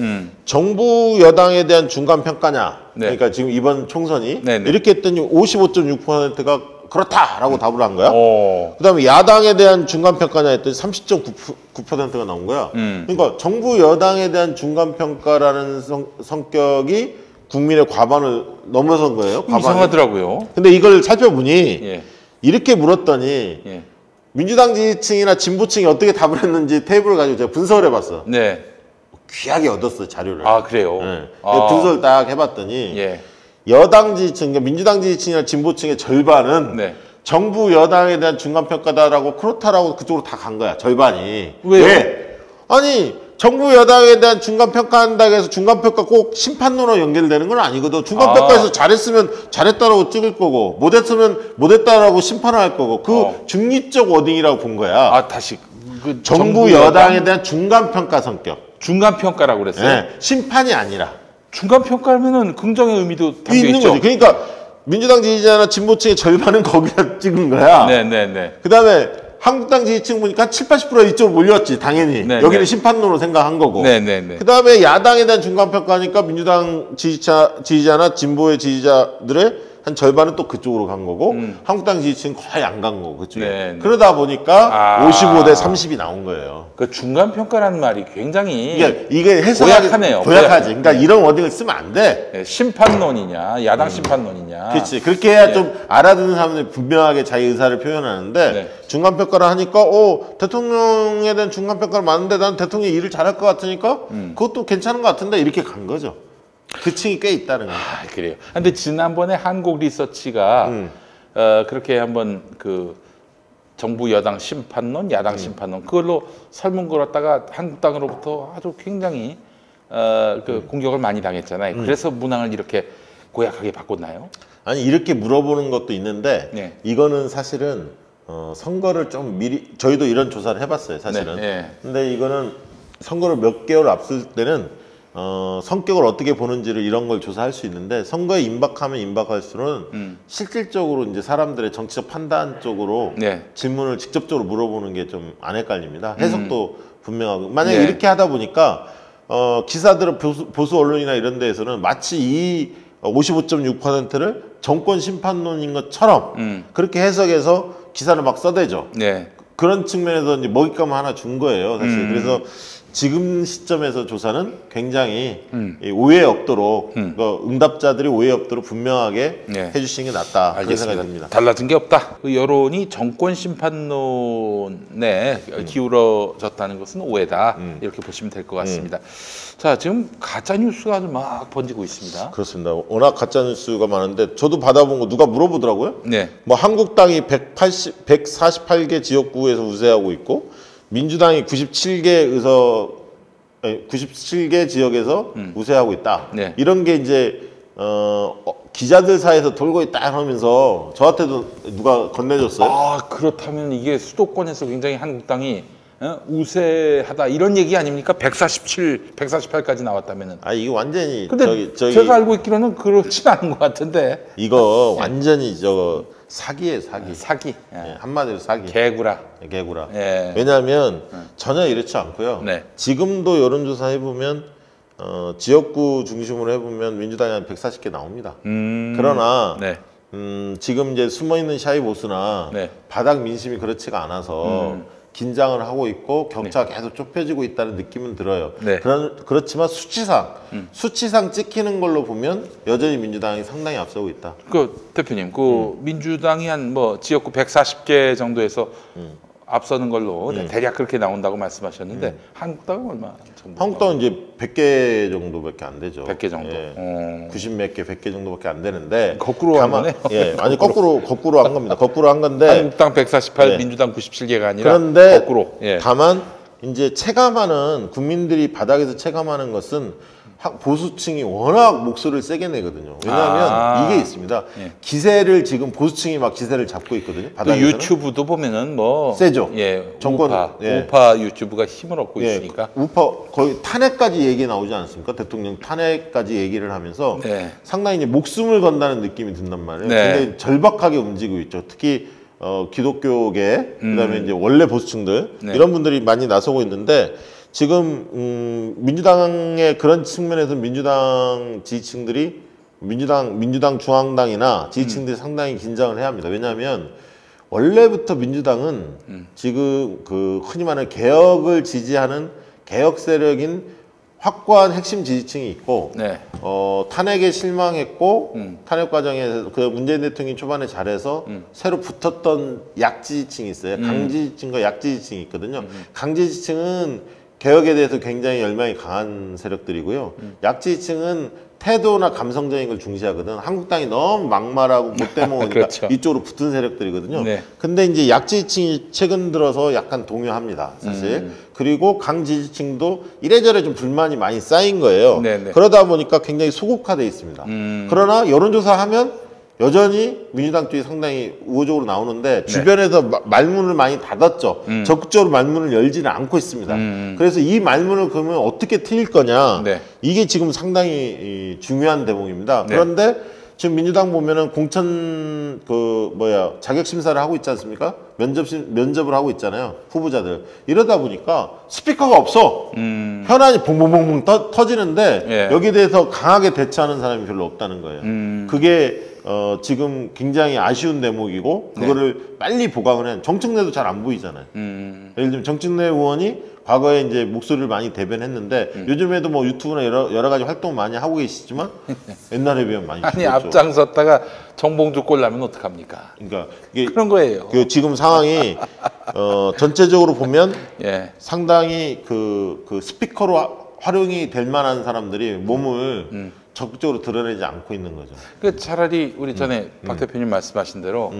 정부 여당에 대한 중간 평가냐. 네. 그러니까 지금 이번 총선이 네네. 이렇게 했더니 55.6%가 그렇다라고 답을 한 거야. 그다음에 야당에 대한 중간 평가냐 했더니 30.9%가 나온 거야. 그러니까 정부 여당에 대한 중간 평가라는 성격이 국민의 과반을 넘어선 거예요. 이상하더라고요. 근데 이걸 살펴보니 예. 이렇게 물었더니 예. 민주당 지지층이나 진보층이 어떻게 답을 했는지 테이블을 가지고 제가 분석을 해봤어. 네. 귀하게 얻었어 자료를. 아 그래요? 네. 분석을 딱 해봤더니 예. 여당 지지층, 그러니까 민주당 지지층이나 진보층의 절반은 네. 정부 여당에 대한 중간평가다라고 그렇다라고 그쪽으로 다 간 거야. 절반이. 왜요? 왜? 아니 정부 여당에 대한 중간평가한다고 해서 중간평가 꼭 심판론으로 연결되는 건 아니거든. 중간평가에서 잘했으면 잘했다라고 찍을 거고 못했으면 못했다라고 심판을 할 거고 중립적 워딩이라고 본 거야. 다시 정부 여당에 대한 중간평가 성격. 중간평가라고 그랬어요? 네. 심판이 아니라. 중간평가하면은 긍정의 의미도 담겨 있는 있죠. 거지. 그러니까 민주당 지지자나 진보층의 절반은 거기다 찍은 거야. 네네네. 그다음에 한국당 지지층 보니까 70~80%가 이쪽으로 몰렸지. 당연히. 네네. 여기는 심판론으로 생각한 거고. 네네네. 그다음에 야당에 대한 중간평가니까 민주당 지지자나 진보의 지지자들의 한 절반은 또 그쪽으로 간 거고 한국당 지지층은 거의 안 간 거고 그쪽에. 네네. 그러다 보니까 55대30이 나온 거예요. 그 중간평가라는 말이 굉장히 이게 고약하네요. 고약하지. 그러니까 이런 워딩을 쓰면 안 돼. 네, 심판론이냐 야당 심판론이냐. 그렇지. 그렇게 해야 좀 알아듣는 사람들이 분명하게 자기 의사를 표현하는데 중간평가를 하니까 대통령에 대한 중간평가를 맞는데 난 대통령이 일을 잘할 것 같으니까 그것도 괜찮은 것 같은데 이렇게 간 거죠. 그 층이 꽤 있다는 거예요. 그래요. 근데 지난번에 한국 리서치가 그렇게 한번 정부 여당 심판론, 야당 심판론 그걸로 설문 걸었다가 한국당으로부터 아주 굉장히 공격을 많이 당했잖아요. 그래서 문항을 이렇게 고약하게 바꿨나요? 아니 이렇게 물어보는 것도 있는데 이거는 사실은 선거를 좀 미리 저희도 이런 조사를 해봤어요. 사실은. 근데 이거는 선거를 몇 개월 앞설 때는 성격을 어떻게 보는지를 이런 걸 조사할 수 있는데 선거에 임박하면 임박할수록 실질적으로 이제 사람들의 정치적 판단 쪽으로 질문을 직접적으로 물어보는 게 좀 안 헷갈립니다. 해석도 분명하고 만약에 이렇게 하다 보니까 기사들은 보수 언론이나 이런 데에서는 마치 이 55.6%를 정권 심판론인 것처럼 그렇게 해석해서 기사를 막 써대죠. 그런 측면에서 이제 먹잇감을 하나 준 거예요, 사실. 그래서 지금 시점에서 조사는 굉장히 오해 없도록 응답자들이 오해 없도록 분명하게 해주시는 게 낫다. 그런 생각이 듭니다. 달라진 게 없다. 그 여론이 정권 심판론에 기울어졌다는 것은 오해다. 이렇게 보시면 될 것 같습니다. 자, 지금 가짜 뉴스가 아주 막 번지고 있습니다. 그렇습니다. 워낙 가짜 뉴스가 많은데 저도 받아본 거 누가 물어보더라고요. 뭐 한국당이 148개 지역구에서 우세하고 있고. 민주당이 97개 지역에서 우세하고 있다. 이런 게 이제 기자들 사이에서 돌고 있다 하면서 저한테도 누가 건네줬어요. 그렇다면 이게 수도권에서 굉장히 한국당이 우세하다 이런 얘기 아닙니까? 147, 148까지 나왔다면은. 이게 완전히 근데 제가 알고 있기로는 그렇진 않은 것 같은데. 이거 완전히 사기예요, 사기. 사기. 한마디로 사기. 개구라. 왜냐하면 전혀 이렇지 않고요. 지금도 여론조사 해보면 지역구 중심으로 해보면 민주당이 한 140개 나옵니다. 그러나 지금 이제 숨어있는 샤이 보수나 네. 바닥 민심이 그렇지가 않아서 긴장을 하고 있고 격차가 계속 좁혀지고 있다는 느낌은 들어요. 네. 그렇지만 수치상 찍히는 걸로 보면 여전히 민주당이 상당히 앞서고 있다. 그 대표님, 그 민주당이 한 뭐 지역구 140개 정도에서 앞서는 걸로 대략 그렇게 나온다고 말씀하셨는데 한국당은 얼마 정도? 한국당은 이제 100개 정도밖에 안 되죠. 100개 정도. 예. 90몇 개, 100개 정도밖에 안 되는데 거꾸로 한 거네요. 예, 아니 거꾸로 한 겁니다. 거꾸로 한 건데 한국당 148, 예. 민주당 97개가 아니라 그런데 거꾸로. 예. 다만 이제 체감하는 국민들이 바닥에서 체감하는 것은 보수층이 워낙 목소리를 세게 내거든요. 왜냐하면 이게 있습니다. 예. 기세를 지금 보수층이 막 기세를 잡고 있거든요. 그 바닥에서는. 유튜브도 보면은 뭐 세죠. 예, 정권, 우파 유튜브가 힘을 얻고 예, 있으니까. 우파 거의 탄핵까지 얘기 나오지 않습니까? 대통령 탄핵까지 얘기를 하면서 네. 상당히 이제 목숨을 건다는 느낌이 든단 말이에요. 네. 굉장히 절박하게 움직이고 있죠. 특히 기독교계 그다음에 이제 원래 보수층들 네. 이런 분들이 많이 나서고 있는데 지금 민주당의 그런 측면에서 민주당 지지층들이 민주당 중앙당이나 지지층들이 상당히 긴장을 해야 합니다. 왜냐하면 원래부터 민주당은 지금 그 흔히 말하는 개혁을 지지하는 개혁 세력인 확고한 핵심 지지층이 있고 네. 탄핵에 실망했고 탄핵 과정에서 그 문재인 대통령이 초반에 잘해서 새로 붙었던 약지지층이 있어요. 강지지층과 약지지층이 있거든요. 강지지층은 개혁에 대해서 굉장히 열망이 강한 세력들이고요. 약지지층은 태도나 감성적인 걸 중시하거든. 한국당이 너무 막말하고 못돼 먹으니까 그렇죠. 이쪽으로 붙은 세력들이거든요. 네. 근데 이제 약지지층이 최근 들어서 약간 동요합니다, 사실. 그리고 강지지층도 이래저래 좀 불만이 많이 쌓인 거예요. 네네. 그러다 보니까 굉장히 소극화돼 있습니다. 그러나 여론조사하면 여전히 민주당 쪽이 상당히 우호적으로 나오는데 주변에서 말문을 많이 닫았죠. 적극적으로 말문을 열지는 않고 있습니다. 그래서 이 말문을 그러면 어떻게 트일 거냐. 네. 이게 지금 상당히 중요한 대목입니다. 네. 그런데 지금 민주당 보면은 공천 자격 심사를 하고 있지 않습니까? 면접을 하고 있잖아요. 후보자들. 이러다 보니까 스피커가 없어. 현안이 봉봉봉봉 터지는데 예. 여기에 대해서 강하게 대처하는 사람이 별로 없다는 거예요. 그게 지금 굉장히 아쉬운 대목이고 그거를 빨리 보강을 해. 정청래도 잘 안 보이잖아요. 예를 들면 정청래 의원이 과거에 이제 목소리를 많이 대변했는데 요즘에도 뭐 유튜브나 여러 가지 활동 많이 하고 계시지만 옛날에 비하면 많이 아니 줄었죠. 앞장섰다가 정봉주 꼴 나면 어떡합니까? 그러니까 이게 그런 거예요. 지금 상황이 전체적으로 보면 예. 상당히 그 스피커로 활용이 될 만한 사람들이 몸을 적극적으로 드러내지 않고 있는 거죠. 그 차라리 우리 전에 박 대표님 말씀하신 대로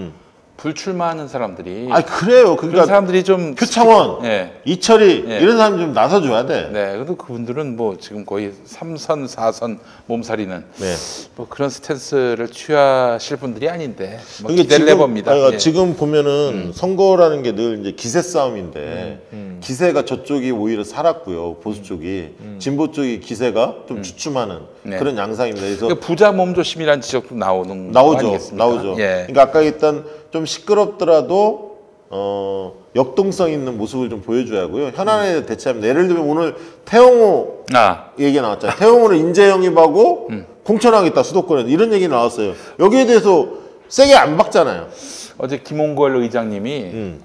불출마하는 사람들이 그래요. 그런 그러니까 사람들이 좀 표창원, 예. 이철이 예. 이런 사람 좀 나서줘야 돼. 네, 그래도 그분들은 뭐 지금 거의 3선, 4선 몸살이는 네. 뭐 그런 스탠스를 취하실 분들이 아닌데 뭐 그러니까 기대를 해봅니다. 예. 지금 보면은 선거라는 게 늘 이제 기세 싸움인데 기세가 저쪽이 오히려 살았고요. 보수 쪽이 진보 쪽이 기세가 좀 주춤하는 네. 그런 양상입니다. 그래서 그 부자 몸조심이라는 지적도 나오죠. 나오죠. 예. 그러니까 아까 했던 좀 시끄럽더라도 역동성 있는 모습을 좀 보여줘야 하고요. 현안에 대체하면 예를 들면 오늘 태영호 얘기 나왔잖아요. 태영호를 인재 영입하고 공천하겠다 수도권에서 이런 얘기 나왔어요. 여기에 대해서 세게 안 박잖아요. 어제 김홍걸 의장님이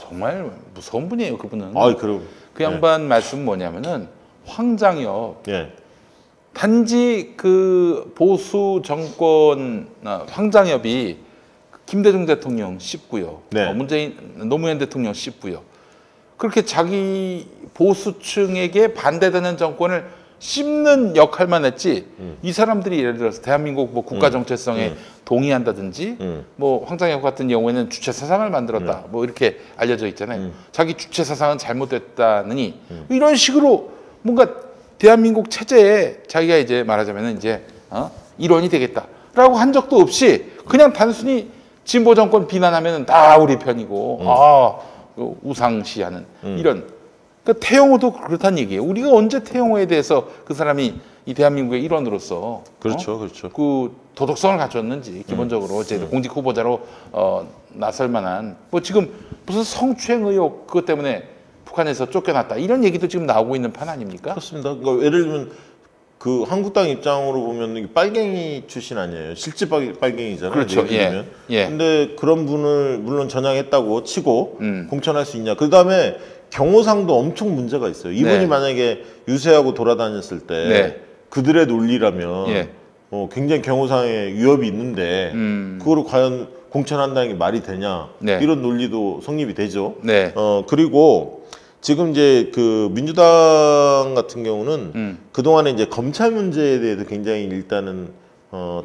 정말 무서운 분이에요. 그분은. 그럼 그 양반 말씀 뭐냐면은 황장엽 예. 단지 그 보수 정권 황장엽이 김대중 대통령 씹고요. 네. 노무현 대통령 씹고요. 그렇게 자기 보수층에게 반대되는 정권을 씹는 역할만 했지 이 사람들이 예를 들어서 대한민국 뭐 국가 정체성에 동의한다든지 뭐 황장엽 같은 경우에는 주체 사상을 만들었다 뭐 이렇게 알려져 있잖아요. 자기 주체 사상은 잘못됐다느니 이런 식으로 뭔가 대한민국 체제에 자기가 이제 말하자면은 이제 일원이 되겠다라고 한 적도 없이 그냥 단순히 진보 정권 비난하면은 다 우리 편이고 우상시하는 이런. 그러니까 태영호도 그렇다는 얘기예요. 우리가 언제 태영호에 대해서 그 사람이 이 대한민국의 일원으로서 그렇죠. 그 도덕성을 갖췄는지 기본적으로 이제 공직 후보자로 나설 만한 뭐 지금 무슨 성추행 의혹 그것 때문에 북한에서 쫓겨났다 이런 얘기도 지금 나오고 있는 판 아닙니까? 그렇습니다. 그러니까 예를 들면 그 한국당 입장으로 보면 이게 빨갱이 출신 아니에요. 실제 빨갱이잖아요. 그렇죠. 예. 예. 근데 그런 분을 물론 전향했다고 치고 공천할 수 있냐. 그다음에 경호상도 엄청 문제가 있어요. 이분이 네. 만약에 유세하고 돌아다녔을 때 네. 그들의 논리라면 예. 굉장히 경호상의 위협이 있는데 그거를 과연 공천한다는 게 말이 되냐. 네. 이런 논리도 성립이 되죠. 네. 그리고 지금 이제 그 민주당 같은 경우는 그동안에 이제 검찰 문제에 대해서 굉장히 일단은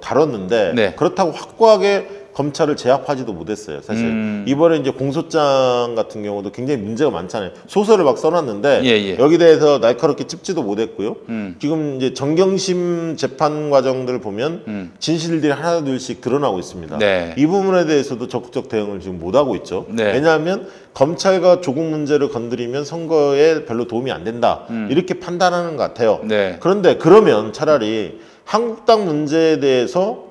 다뤘는데 네. 그렇다고 확고하게 검찰을 제압하지도 못했어요. 사실 이번에 이제 공소장 같은 경우도 굉장히 문제가 많잖아요. 소설을 막 써놨는데 예, 예. 여기 대해서 날카롭게 찝지도 못했고요. 지금 이제 정경심 재판 과정들을 보면 진실들이 하나둘씩 드러나고 있습니다. 네. 이 부분에 대해서도 적극적 대응을 지금 못하고 있죠. 네. 왜냐하면 검찰과 조국 문제를 건드리면 선거에 별로 도움이 안 된다. 이렇게 판단하는 것 같아요. 네. 그런데 그러면 차라리 한국당 문제에 대해서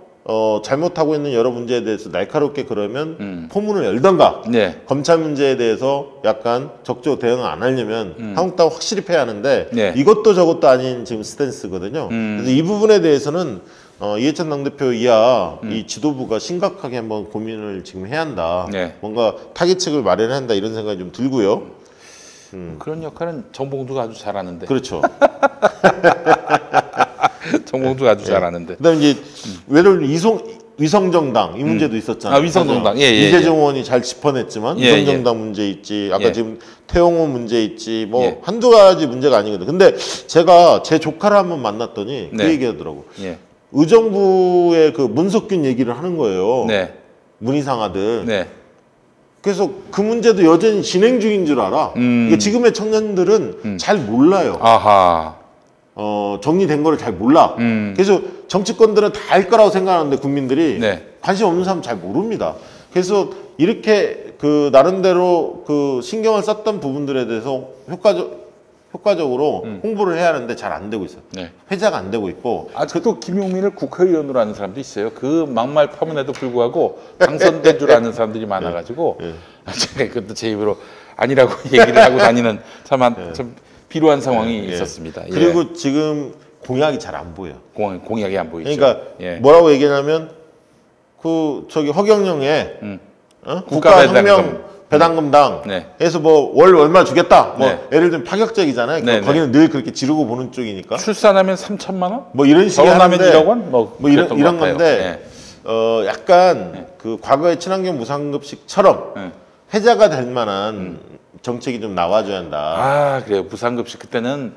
잘못하고 있는 여러 문제에 대해서 날카롭게 그러면 포문을 열던가 네. 검찰 문제에 대해서 약간 적극 대응을 안 하려면 한국당 확실히 패야 하는데 네. 이것도 저것도 아닌 지금 스탠스거든요. 그래서 이 부분에 대해서는 이해찬 당대표 이하 이 지도부가 심각하게 한번 고민을 지금 해야 한다. 네. 뭔가 타깃책을 마련해야 한다 이런 생각이 좀 들고요. 그런 역할은 정봉주가 아주 잘하는데. 그렇죠. 정봉주가 아주 잘하는데. 그다음에 이제 예를 들어 위성정당 이 문제도 있었잖아요. 아, 위성정당. 예, 예, 이재정 의원이 잘 짚어냈지만 예, 위성정당 문제 있지. 아까 예. 지금 태영호 문제 있지. 뭐 예. 한두 가지 문제가 아니거든. 근데 제가 제 조카를 한번 만났더니 네. 그 얘기하더라고. 예. 의정부의 그 문석균 얘기를 하는 거예요. 네. 문희상 아들. 네. 그래서 그 문제도 여전히 진행 중인 줄 알아. 이게 지금의 청년들은 잘 몰라요. 아하. 정리된 거를 잘 몰라. 그래서 정치권들은 다 알 거라고 생각하는데 국민들이 네. 관심 없는 사람은 잘 모릅니다. 그래서 이렇게 그 나름대로 그 신경을 썼던 부분들에 대해서 효과적으로 홍보를 해야 하는데 잘 안 되고 있어요. 네. 회자가 안 되고 있고. 아직도 김용민을 국회의원으로 하는 사람도 있어요. 그 막말 파문에도 불구하고 당선된 줄 아는 사람들이 많아가지고 제가 그것도 제 입으로 아니라고 얘기를 하고 다니는 참 비루한 상황이 있었습니다. 예. 그리고 지금 공약이 잘 안 보여. 공약이 안 보이죠. 그러니까 예. 뭐라고 얘기하냐면 저기 허경영의 국가배당금. 국가혁명 배당금당 네. 해서 뭐 월 얼마 주겠다. 뭐 네. 예를 들면 파격적이잖아요. 네, 거기는 늘 그렇게 지르고 보는 쪽이니까. 출산하면 3천만 원? 뭐 이런 식의 결혼하면 하는데 1억 원? 뭐 그랬던 이런 것 같아요. 건데 약간 그 과거의 친환경 무상급식처럼 회자가 될 만한 정책이 좀 나와줘야 한다. 아, 그래요. 무상급식 그때는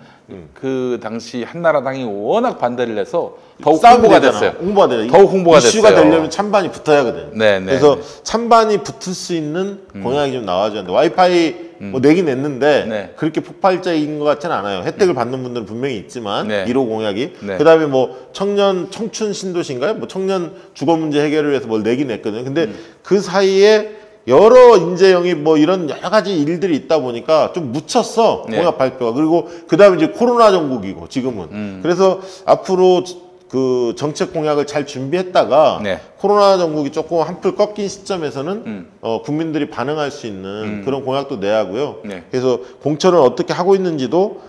그 당시 한나라당이 워낙 반대를 해서 더욱 홍보가 됐어요. 홍보가 돼요. 더욱 홍보가 이슈가 됐어요. 되려면 찬반이 붙어야 하거든. 네, 네, 그래서 네. 찬반이 찬반이 붙을 수 있는 공약이 좀 나와줘야 한다. 와이파이 뭐 내긴 냈는데 네. 그렇게 폭발적인 것 같지는 않아요. 혜택을 받는 분들은 분명히 있지만 네. 1호 공약이. 네. 그다음에 뭐 청춘 신도시인가요? 뭐 청년 주거 문제 해결을 위해서 뭘 내긴 냈거든요. 근데 그 사이에 여러 인재 영입 뭐 이런 여러 가지 일들이 있다 보니까 좀 묻혔어. 네. 공약 발표가. 그리고 그다음에 이제 코로나 정국이고 지금은. 그래서 앞으로 그 정책 공약을 잘 준비했다가 네. 코로나 정국이 조금 한풀 꺾인 시점에서는 국민들이 반응할 수 있는 그런 공약도 내야 하고요. 네. 그래서 공천을 어떻게 하고 있는지도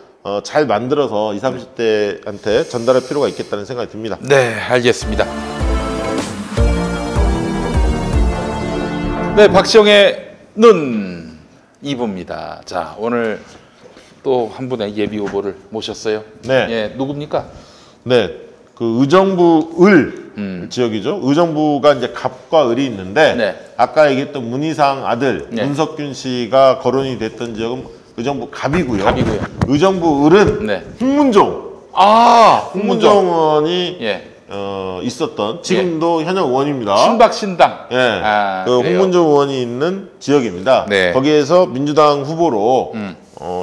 잘 만들어서 20, 30대한테 전달할 필요가 있겠다는 생각이 듭니다. 네, 알겠습니다. 네, 박시영의 눈 2부입니다. 자, 오늘 또 한 분의 예비 후보를 모셨어요. 네. 예, 누굽니까? 네, 그 의정부 을 지역이죠. 의정부가 이제 갑과 을이 있는데 네. 아까 얘기했던 문희상 아들 네. 문석균 씨가 거론이 됐던 지역은 의정부 갑이고요. 갑이고요. 의정부 을은 네. 홍문종. 아, 홍문종 의원이 예. 있었던 지금도 현역 의원입니다. 신박신당. 예, 아, 그 그래요? 홍문종 의원이 있는 지역입니다. 네. 거기에서 민주당 후보로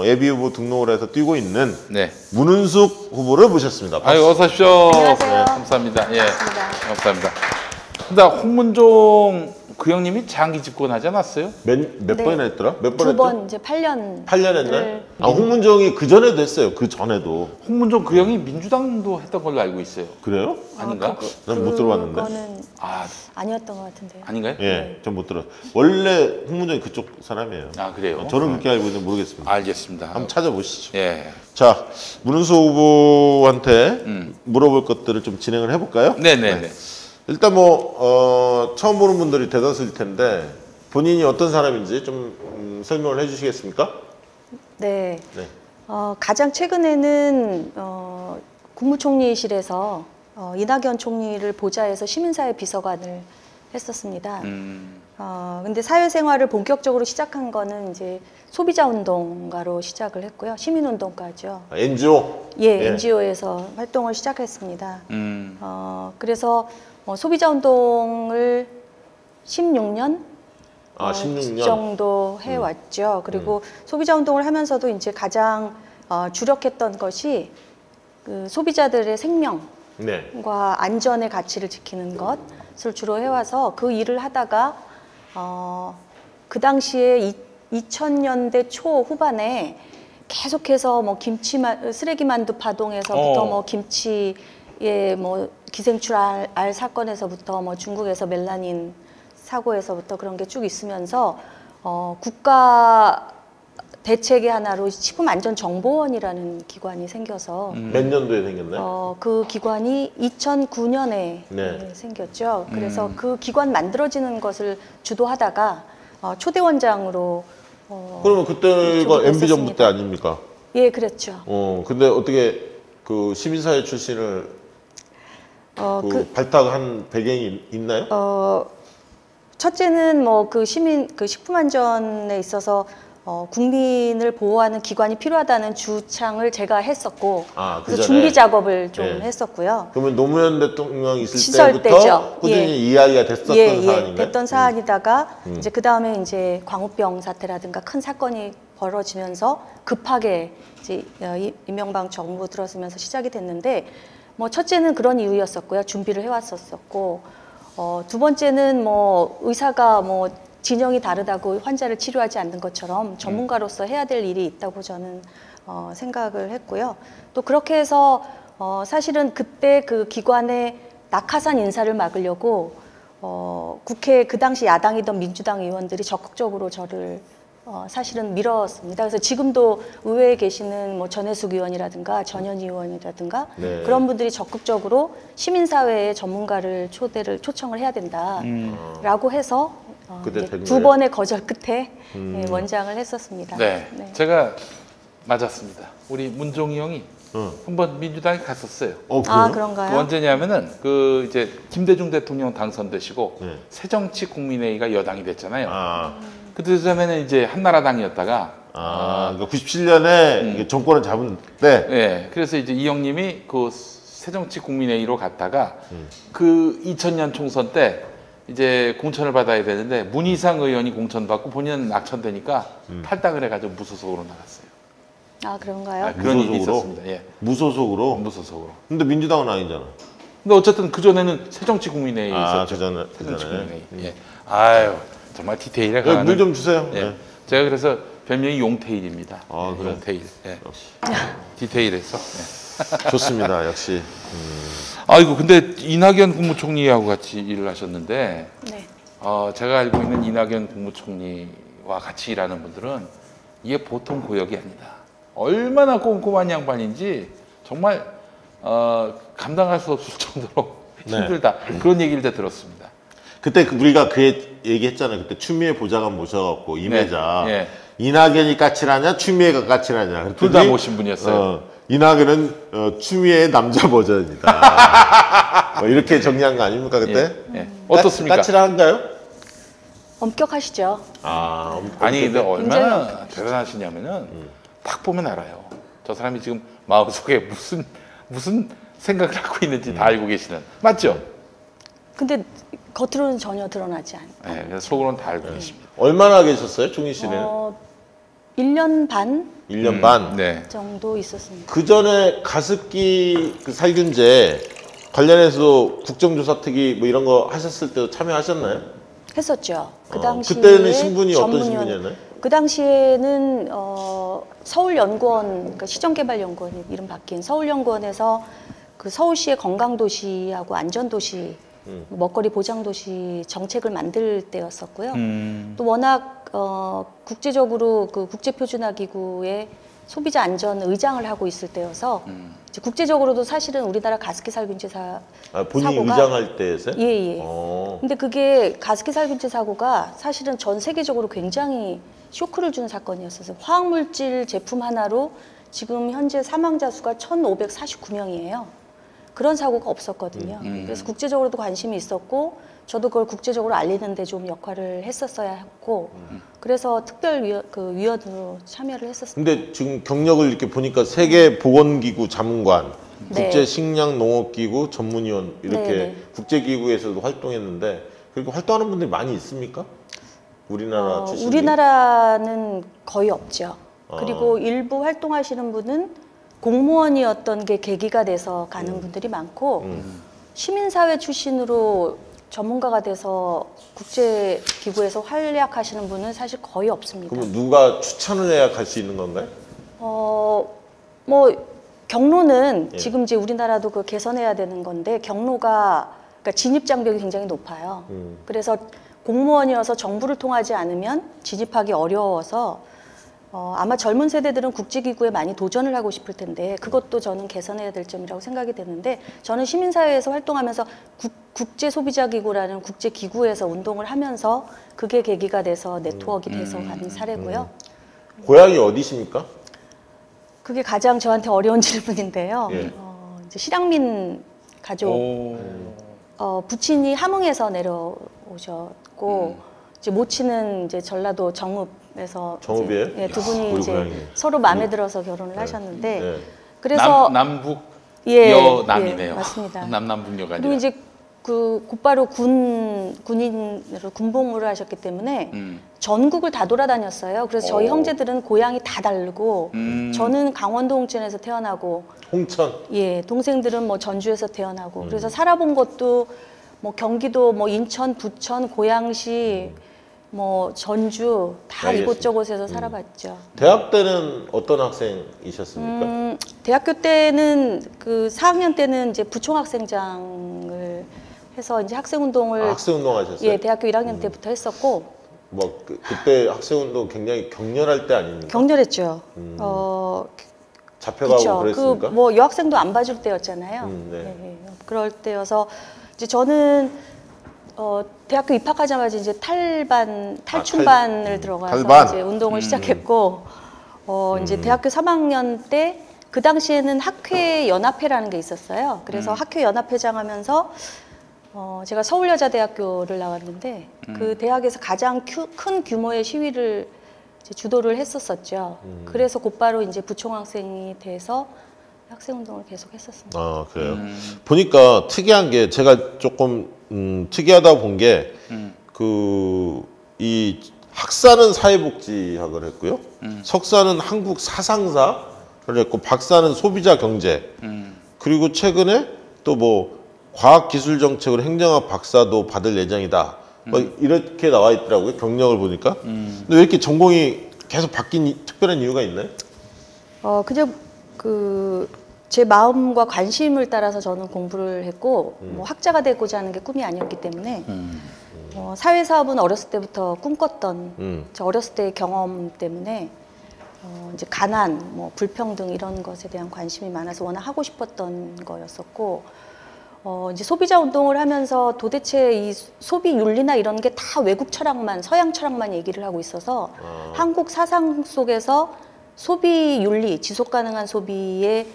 예비 후보 등록을 해서 뛰고 있는 네. 문은숙 후보를 모셨습니다. 아유, 어서 오십시오. 안녕하세요. 네, 감사합니다. 예. 반갑습니다. 감사합니다. 근데 홍문종 그 형님이 장기 집권하지 않았어요? 몇 번이나 했더라? 몇 번 했죠? 2번 이제 8년. 8년 했나요? 홍문종이 그 전에도 했어요. 그 전에도. 홍문종 그 형이 민주당도 했던 걸로 알고 있어요. 그래요? 아닌가? 난 못 들어봤는데. 그거는 아니었던 것 같은데요. 아닌가요? 예, 전 못 들어. 원래 홍문종이 그쪽 사람이에요. 아, 그래요? 저는 그렇게 알고 있는데 모르겠습니다. 알겠습니다. 한번 찾아보시죠. 예. 자, 문은수 후보한테 물어볼 것들을 좀 진행을 해볼까요? 네네네. 일단 처음 보는 분들이 대다수일 텐데 본인이 어떤 사람인지 좀 설명을 해주시겠습니까? 네. 네. 가장 최근에는 국무총리실에서 이낙연 총리를 보좌해서 시민사회 비서관을 했었습니다. 근데 사회생활을 본격적으로 시작한 거는 이제 소비자 운동가로 시작을 했고요. 시민운동가죠. NGO? 예, NGO에서 활동을 시작했습니다. 그래서 소비자 운동을 16년 16년 정도 해왔죠. 그리고 소비자 운동을 하면서도 이제 가장 주력했던 것이 그 소비자들의 생명과 네. 안전의 가치를 지키는 것을 주로 해와서 그 일을 하다가 그 당시에 2000년대 초 후반에 계속해서 쓰레기만두 파동에서부터 김치의 기생충 알 사건에서부터 중국에서 멜라닌 사고에서부터 그런 게 쭉 있으면서 국가 대책의 하나로 식품안전정보원이라는 기관이 생겨서 몇 년도에 생겼나요? 그 기관이 2009년에 네. 생겼죠. 그래서 그 기관 만들어지는 것을 주도하다가 초대원장으로 그러면 그때가 MB 정부 때 아닙니까? 예, 그랬죠. 근데 어떻게 그 시민사회 출신을 발탁한 배경이 있나요? 첫째는 그 식품안전에 있어서 국민을 보호하는 기관이 필요하다는 주창을 제가 했었고, 그래서 준비 작업을 좀 했었고요. 그러면 노무현 대통령 있을 시절 때부터 때죠. 꾸준히 이야기가 됐었던 사안인가요? 됐던 사안이다가 이제 그 다음에 이제 광우병 사태라든가 큰 사건이 벌어지면서 급하게 이제 이명박 정부 들어서면서 시작이 됐는데, 첫째는 그런 이유였었고요. 준비를 해왔었고, 두 번째는 의사가 진영이 다르다고 환자를 치료하지 않는 것처럼 전문가로서 해야 될 일이 있다고 저는 생각을 했고요. 또 그렇게 해서 사실은 그때 그 기관의 낙하산 인사를 막으려고 국회 그 당시 야당이던 민주당 의원들이 적극적으로 저를 사실은 밀었습니다. 그래서 지금도 의회에 계시는 전해숙 의원이라든가 전현희 의원이라든가 그런 분들이 적극적으로 시민사회의 전문가를 초청을 해야 된다라고 해서 두 번의 거절 끝에 원장을 했었습니다. 네. 제가 맞았습니다. 우리 문종희 형이 한번 민주당에 갔었어요. 그런가요? 그 언제냐면은 이제 김대중 대통령 당선되시고 새정치 국민회의가 여당이 됐잖아요. 그때쯤에는 이제 한나라당이었다가 그러니까 97년에 정권을 잡은 때. 네. 그래서 이제 이 형님이 그 새정치 국민회의로 갔다가 그 2000년 총선 때 이제 공천을 받아야 되는데 문희상 의원이 공천받고 본인은 낙천되니까 탈당을 해가지고 무소속으로 나갔어요. 그런가요? 그런 일이 있었습니다. 예. 무소속으로? 무소속으로. 근데 민주당은 아니잖아. 근데 어쨌든 그 전에는 새정치국민회의 있었죠. 그 전에. 새정치국민회의. 예. 아유 정말 디테일에 강한. 물 좀 주세요. 예. 제가 그래서 별명이 용테일입니다. 그래? 용테일. 예. 디테일에서. 예. 좋습니다. 역시. 아이고 근데 이낙연 국무총리하고 같이 일을 하셨는데 제가 알고 있는 이낙연 국무총리와 같이 일하는 분들은 이게 보통 고역이 아니다. 얼마나 꼼꼼한 양반인지 정말 감당할 수 없을 정도로 힘들다. 그런 얘기를 다 들었습니다. 그때 우리가 그 얘기했잖아요. 그때 추미애 보좌관 모셔갖고 임혜자 이낙연이 까칠하냐 추미애가 까칠하냐 둘 다 모신 분이었어요. 이낙연은 추미애의 남자 버전이다. 이렇게 정리한 거 아닙니까 그때? 어떻습니까? 까칠한가요? 엄격하시죠. 아니 근데 얼마나 대단하시냐면은 딱 보면 알아요. 저 사람이 지금 마음속에 무슨 생각을 하고 있는지 다 알고 계시는. 맞죠? 근데 겉으로는 전혀 드러나지 않아요. 네, 그래서 속으로는 다 알고 계십니다. 얼마나 계셨어요, 총리실에? 1년 반? 1년 반? 정도 있었습니다. 그 전에 가습기 살균제 관련해서 국정조사 특위 이런 거 하셨을 때도 참여하셨나요? 했었죠. 그 당시에 그때는 신분이 어떤 신분이었나요? 그 당시에는 서울연구원, 그러니까 시정개발연구원이 이름 바뀐 서울연구원에서 그 서울시의 건강도시하고 안전도시, 먹거리 보장도시 정책을 만들 때였었고요. 또 워낙 국제적으로 그 국제표준화기구의 소비자 안전 의장을 하고 있을 때여서 이제 국제적으로도 사실은 우리나라 가습기 살균제 본인이 사고가 의장할 때에서요? 예. 근데 그게 가습기 살균제 사고가 사실은 전 세계적으로 굉장히 쇼크를 주는 사건이었어요. 화학물질 제품 하나로 지금 현재 사망자 수가 1,549명이에요. 그런 사고가 없었거든요. 그래서 국제적으로도 관심이 있었고 저도 그걸 국제적으로 알리는 데 좀 역할을 했었어야 했고 그래서 특별위원으로 참여를 했었습니다. 근데 지금 경력을 이렇게 보니까 세계보건기구 자문관, 네. 국제식량농업기구 전문위원 이렇게 네. 국제기구에서도 활동했는데 그렇게 활동하는 분들이 많이 있습니까? 우리나라 출신이? 우리나라는 거의 없죠. 그리고 일부 활동하시는 분은 공무원이었던 게 계기가 돼서 가는 분들이 많고 시민사회 출신으로 전문가가 돼서 국제기구에서 활약하시는 분은 사실 거의 없습니다. 그럼 누가 추천을 해야 갈 수 있는 건가요? 뭐 경로는 지금 이제 우리나라도 그 개선해야 되는 건데 경로가 그러니까 진입 장벽이 굉장히 높아요. 그래서 공무원이어서 정부를 통하지 않으면 진입하기 어려워서 아마 젊은 세대들은 국제기구에 많이 도전을 하고 싶을 텐데 그것도 저는 개선해야 될 점이라고 생각이 되는데 저는 시민사회에서 활동하면서 국제소비자기구라는 국제기구에서 운동을 하면서 그게 계기가 돼서 네트워크가 돼서 가는 사례고요. 고향이 어디십니까? 그게 가장 저한테 어려운 질문인데요. 예. 이제 실향민 가족 부친이 함흥에서 내려오셨고 이제 모친은 이제 전라도 정읍에서 정읍이에요? 이제, 예, 두 분이 우리 이제 고향이. 서로 마음에 들어서 결혼을 하셨는데 네. 그래서 남북 예, 여남이네요. 예, 맞습니다. 남북여가 아니라. 그리고 이제 그 곧바로 군인으로 군복무를 하셨기 때문에 전국을 다 돌아다녔어요. 그래서 저희 형제들은 고향이 다 다르고 저는 강원도 홍천에서 태어나고 홍천. 예, 동생들은 뭐 전주에서 태어나고 그래서 살아본 것도 뭐 경기도 뭐 인천, 부천, 고양시 뭐 전주 다 알겠습니다. 이곳저곳에서 살아봤죠. 대학 때는 어떤 학생이셨습니까? 대학교 때는 그 4학년 때는 이제 부총학생장을 해서 이제 학생운동을 학생운동 하셨어요? 예, 대학교 1학년 때부터 했었고 뭐 그때 학생운동 굉장히 격렬할 때 아닙니까? 격렬했죠. 잡혀가고 그쵸. 그랬습니까? 그 뭐 여학생도 안 봐줄 때였잖아요. 네. 예, 예. 그럴 때여서 이제 저는 대학교 입학하자마자 이제 탈춤반을 들어가서 탈반. 이제 운동을 시작했고 이제 대학교 3학년 때 그 당시에는 학회 연합회라는 게 있었어요. 그래서 학회 연합회장 하면서 제가 서울여자대학교를 나왔는데 그 대학에서 가장 큰 규모의 시위를 이제 주도를 했었었죠. 그래서 곧바로 이제 부총학생이 돼서 학생운동을 계속 했었습니다. 아, 그래요. 보니까 특이한 게 제가 조금 특이하다고 본 게 이 학사는 사회복지학을 했고요. 석사는 한국 사상사를 했고 박사는 소비자 경제. 그리고 최근에 또 뭐 과학기술정책으로 행정학 박사도 받을 예정이다. 뭐 이렇게 나와 있더라고요. 경력을 보니까. 근데 왜 이렇게 전공이 계속 바뀐 특별한 이유가 있나요? 그냥 제 마음과 관심을 따라서 저는 공부를 했고 뭐 학자가 되고자 하는 게 꿈이 아니었기 때문에 사회사업은 어렸을 때부터 꿈꿨던 저 어렸을 때의 경험 때문에 이제 가난, 뭐 불평등 이런 것에 대한 관심이 많아서 워낙 하고 싶었던 거였었고 이제 소비자 운동을 하면서 도대체 이 소비 윤리나 이런 게 다 외국 철학만, 서양 철학만 얘기를 하고 있어서 한국 사상 속에서 소비 윤리, 지속 가능한 소비에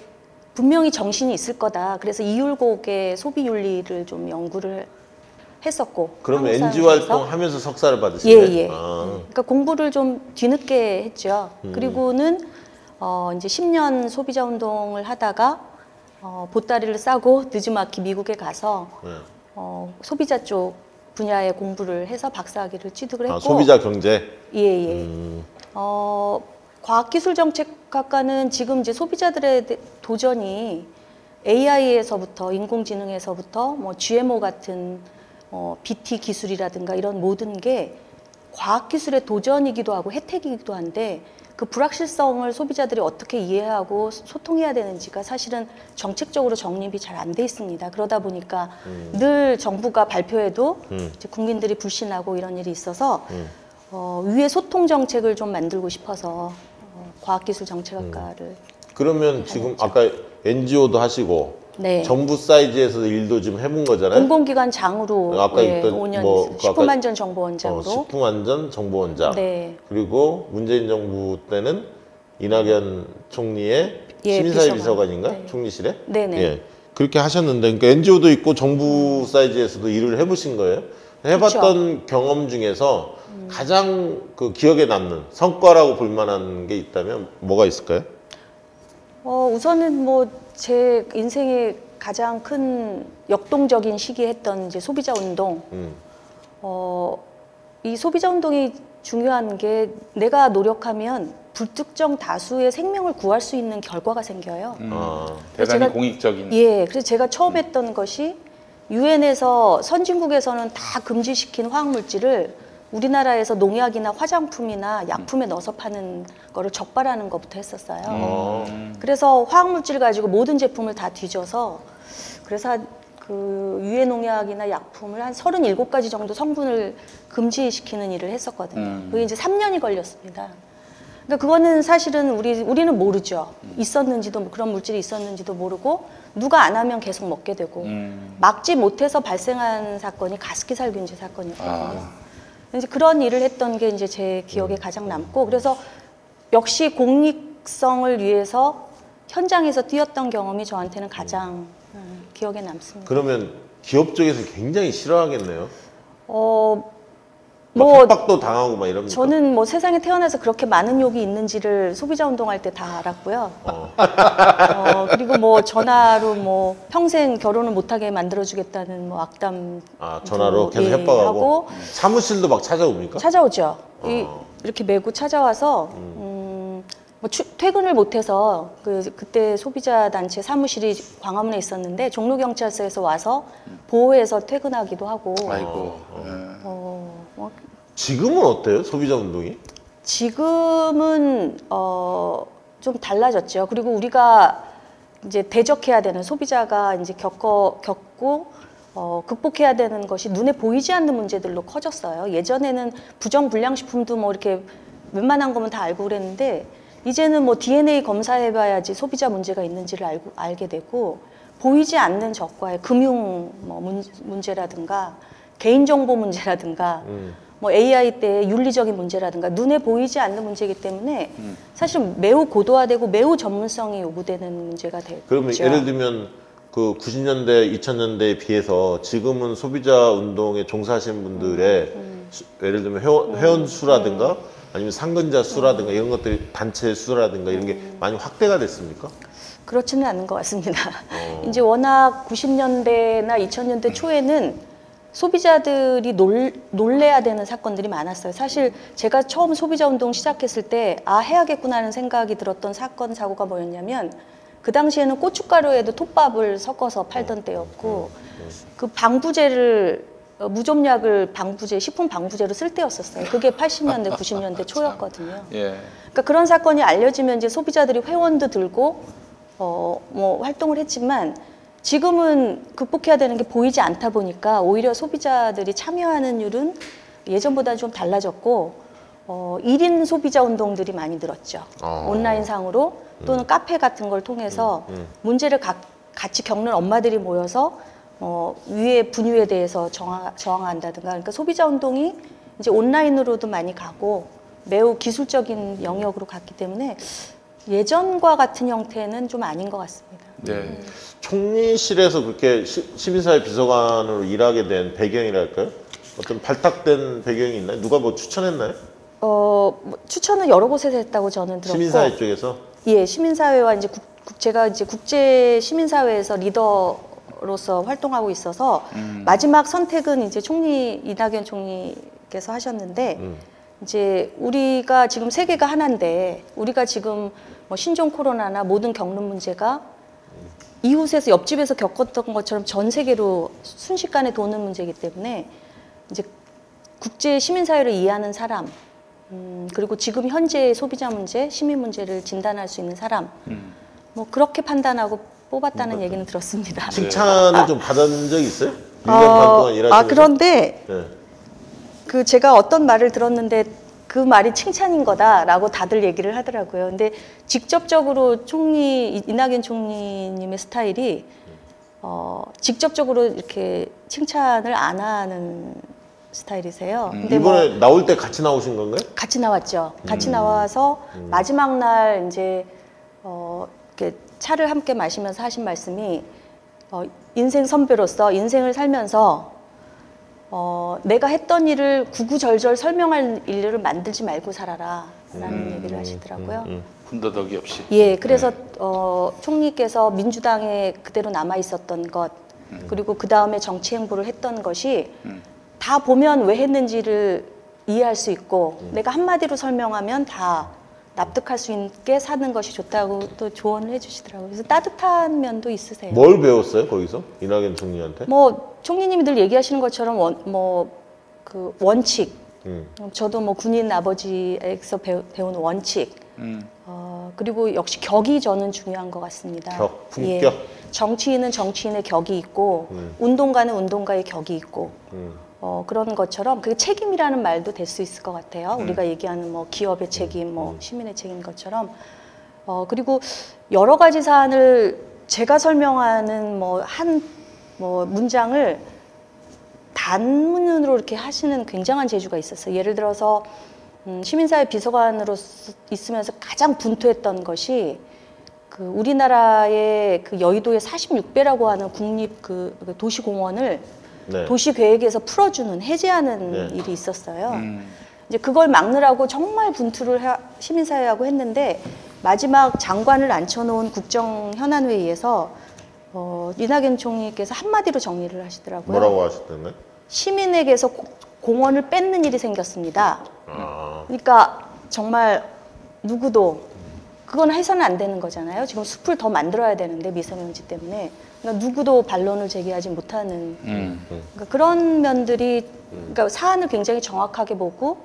분명히 정신이 있을 거다. 그래서 이율곡의 소비 윤리를 좀 연구를 했었고. 그러면 NG 활동하면서 석사를 받으시네요? 예. 그러니까 공부를 좀 뒤늦게 했죠. 그리고는 이제 10년 소비자 운동을 하다가 보따리를 싸고 느즈마키 미국에 가서 소비자 쪽 분야에 공부를 해서 박사학위를 취득을 했고. 소비자 경제? 예. 과학기술정책학과는 지금 이제 소비자들의 도전이 AI에서부터 인공지능에서부터 뭐 GMO 같은 BT 기술이라든가 이런 모든 게 과학기술의 도전이기도 하고 혜택이기도 한데 그 불확실성을 소비자들이 어떻게 이해하고 소통해야 되는지가 사실은 정책적으로 정립이 잘 안 돼 있습니다. 그러다 보니까 늘 정부가 발표해도 이제 국민들이 불신하고 이런 일이 있어서 위에 소통 정책을 좀 만들고 싶어서 과학기술 정책학과를 그러면 지금 아까 NGO도 하시고 네. 정부 사이즈에서 일도 좀 해본 거잖아요. 공공기관 장으로 아까 있던 5년 뭐 식품안전 정보원장으로 식품안전 정보원장. 네. 그리고 문재인 정부 때는 이낙연 총리의 예, 시민사회 비서관인가? 네. 총리실에? 네네. 예. 그렇게 하셨는데, 그러니까 NGO도 있고 정부 사이즈에서도 일을 해보신 거예요? 해봤던 경험 중에서 가장 그 기억에 남는 성과라고 볼 만한 게 있다면 뭐가 있을까요? 우선은 뭐 제 인생의 가장 큰 역동적인 시기에 했던 이제 소비자 운동. 이 소비자 운동이 중요한 게 내가 노력하면 불특정 다수의 생명을 구할 수 있는 결과가 생겨요. 대단히 공익적인. 예, 그래서 제가 처음 했던 것이 유엔에서 선진국에서는 다 금지시킨 화학물질을 우리나라에서 농약이나 화장품이나 약품에 넣어서 파는 거를 적발하는 것부터 했었어요. 그래서 화학물질 가지고 모든 제품을 다 뒤져서 그래서 그 유해 농약이나 약품을 한 37가지 정도 성분을 금지시키는 일을 했었거든요. 그게 이제 3년이 걸렸습니다. 그러니까 그거는 사실은 우리는 모르죠. 있었는지도 그런 물질이 있었는지도 모르고 누가 안 하면 계속 먹게 되고 막지 못해서 발생한 사건이 가습기 살균제 사건이었거든요. 이제 그런 일을 했던 게 이제 제 기억에 가장 남고 그래서 역시 공익성을 위해서 현장에서 뛰었던 경험이 저한테는 가장 기억에 남습니다. 그러면 기업 쪽에서 굉장히 싫어하겠네요. 뭐 협박도 당하고 막 이럽니까? 저는 뭐 세상에 태어나서 그렇게 많은 욕이 있는지를 소비자 운동할 때 다 알았고요. 그리고 뭐 전화로 뭐 평생 결혼을 못하게 만들어주겠다는 뭐 악담 전화로 계속 협박하고 사무실도 막 찾아옵니까? 찾아오죠. 이렇게 메고 찾아와서 뭐 퇴근을 못해서 그때 소비자 단체 사무실이 광화문에 있었는데 종로경찰서에서 와서 보호해서 퇴근하기도 하고. 아이고. 지금은 어때요? 소비자 운동이? 지금은 좀 달라졌죠. 그리고 우리가 이제 대적해야 되는 소비자가 이제 겪고 극복해야 되는 것이 눈에 보이지 않는 문제들로 커졌어요. 예전에는 부정 불량식품도 뭐 이렇게 웬만한 거면 다 알고 그랬는데 이제는 뭐 DNA 검사해봐야지 소비자 문제가 있는지를 알게 되고 보이지 않는 적과의 금융 뭐 문제라든가 개인정보 문제라든가 뭐 AI 때 윤리적인 문제라든가 눈에 보이지 않는 문제이기 때문에 사실 매우 고도화되고 매우 전문성이 요구되는 문제가 되죠. 그러면 예를 들면 그 90년대, 2000년대에 비해서 지금은 소비자 운동에 종사하시는 분들의 예를 들면 회원 수라든가 아니면 상근자 수라든가 이런 것들이 단체 수라든가 이런 게 많이 확대가 됐습니까? 그렇지는 않은 것 같습니다. 이제 워낙 90년대나 2000년대 초에는 소비자들이 놀래야 되는 사건들이 많았어요. 사실 제가 처음 소비자 운동 시작했을 때 해야겠구나 하는 생각이 들었던 사건, 사고가 뭐였냐면 그 당시에는 고춧가루에도 톱밥을 섞어서 팔던 때였고 그 방부제를 무좀약을 식품 방부제로 쓸 때였었어요. 그게 80년대, 90년대 초였거든요. 예. 그러니까 그런 사건이 알려지면 이제 소비자들이 회원도 들고 뭐 활동을 했지만 지금은 극복해야 되는 게 보이지 않다 보니까 오히려 소비자들이 참여하는 율은 예전보다 좀 달라졌고 1인 소비자 운동들이 많이 늘었죠. 온라인상으로 또는 카페 같은 걸 통해서 문제를 같이 겪는 엄마들이 모여서 위의 분유에 대해서 저항한다든가 그러니까 소비자 운동이 이제 온라인으로도 많이 가고 매우 기술적인 영역으로 갔기 때문에 예전과 같은 형태는 좀 아닌 것 같습니다. 네. 총리실에서 그렇게 시민사회 비서관으로 일하게 된 배경이랄까요? 어떤 발탁된 배경이 있나요? 누가 뭐 추천했나요? 추천은 여러 곳에서 했다고 저는 들었고 시민사회 쪽에서? 예, 시민사회와 이제 제가 이제 국제 시민사회에서 리더로서 활동하고 있어서 마지막 선택은 이제 이낙연 총리께서 하셨는데 이제 우리가 지금 세계가 하나인데 우리가 지금 뭐 신종 코로나나 모든 겪는 문제가 이웃에서 옆집에서 겪었던 것처럼 전 세계로 순식간에 도는 문제이기 때문에 이제 국제 시민사회를 이해하는 사람, 그리고 지금 현재의 소비자 문제, 시민 문제를 진단할 수 있는 사람, 뭐 그렇게 판단하고 뽑았다는 얘기는 들었습니다. 칭찬을 좀 받은 적 있어요? 1년 반 동안 일하시면서? 그런데 네. 그 제가 어떤 말을 들었는데 그 말이 칭찬인 거다라고 다들 얘기를 하더라고요. 근데 직접적으로 이낙연 총리님의 스타일이 직접적으로 이렇게 칭찬을 안 하는 스타일이세요. 근데 이번에 나올 때 같이 나오신 건가요? 같이 나왔죠. 같이 나와서 마지막 날 이제 이렇게 차를 함께 마시면서 하신 말씀이 인생 선배로서 인생을 살면서 내가 했던 일을 구구절절 설명할 일을 만들지 말고 살아라 라는 얘기를 하시더라고요. 군더더기 없이. 예, 그래서 총리께서 민주당에 그대로 남아 있었던 것, 그리고 그 다음에 정치 행보를 했던 것이 다 보면 왜 했는지를 이해할 수 있고 내가 한마디로 설명하면 다 납득할 수 있게 사는 것이 좋다고 또 조언을 해주시더라고요. 그래서 따뜻한 면도 있으세요. 뭘 배웠어요 거기서? 이낙연 총리한테? 뭐 총리님이 늘 얘기하시는 것처럼 그 원칙, 저도 뭐 군인 아버지에서 배운 원칙, 그리고 역시 격이 저는 중요한 것 같습니다. 격, 품격. 예, 정치인은 정치인의 격이 있고 운동가는 운동가의 격이 있고 그런 것처럼 그게 책임이라는 말도 될 수 있을 것 같아요. 우리가 얘기하는 뭐 기업의 책임, 뭐 시민의 책임인 것처럼 그리고 여러 가지 사안을 제가 설명하는 뭐 문장을 단문으로 이렇게 하시는 굉장한 재주가 있었어요. 예를 들어서 시민사회 비서관으로 있으면서 가장 분투했던 것이 그 우리나라의 그 여의도의 46배라고 하는 국립 그 도시공원을 네. 도시계획에서 풀어주는 해제하는 일이 있었어요. 이제 그걸 막느라고 정말 분투를 시민사회하고 했는데 마지막 장관을 앉혀놓은 국정현안회의에서 이낙연 총리께서 한마디로 정리를 하시더라고요. 뭐라고 하셨던가요? 시민에게서 공원을 뺏는 일이 생겼습니다. 그러니까 정말 누구도 그건 해서는 안 되는 거잖아요. 지금 숲을 더 만들어야 되는데 미세먼지 때문에 그러니까 누구도 반론을 제기하지 못하는 그러니까 그런 면들이 그러니까 사안을 굉장히 정확하게 보고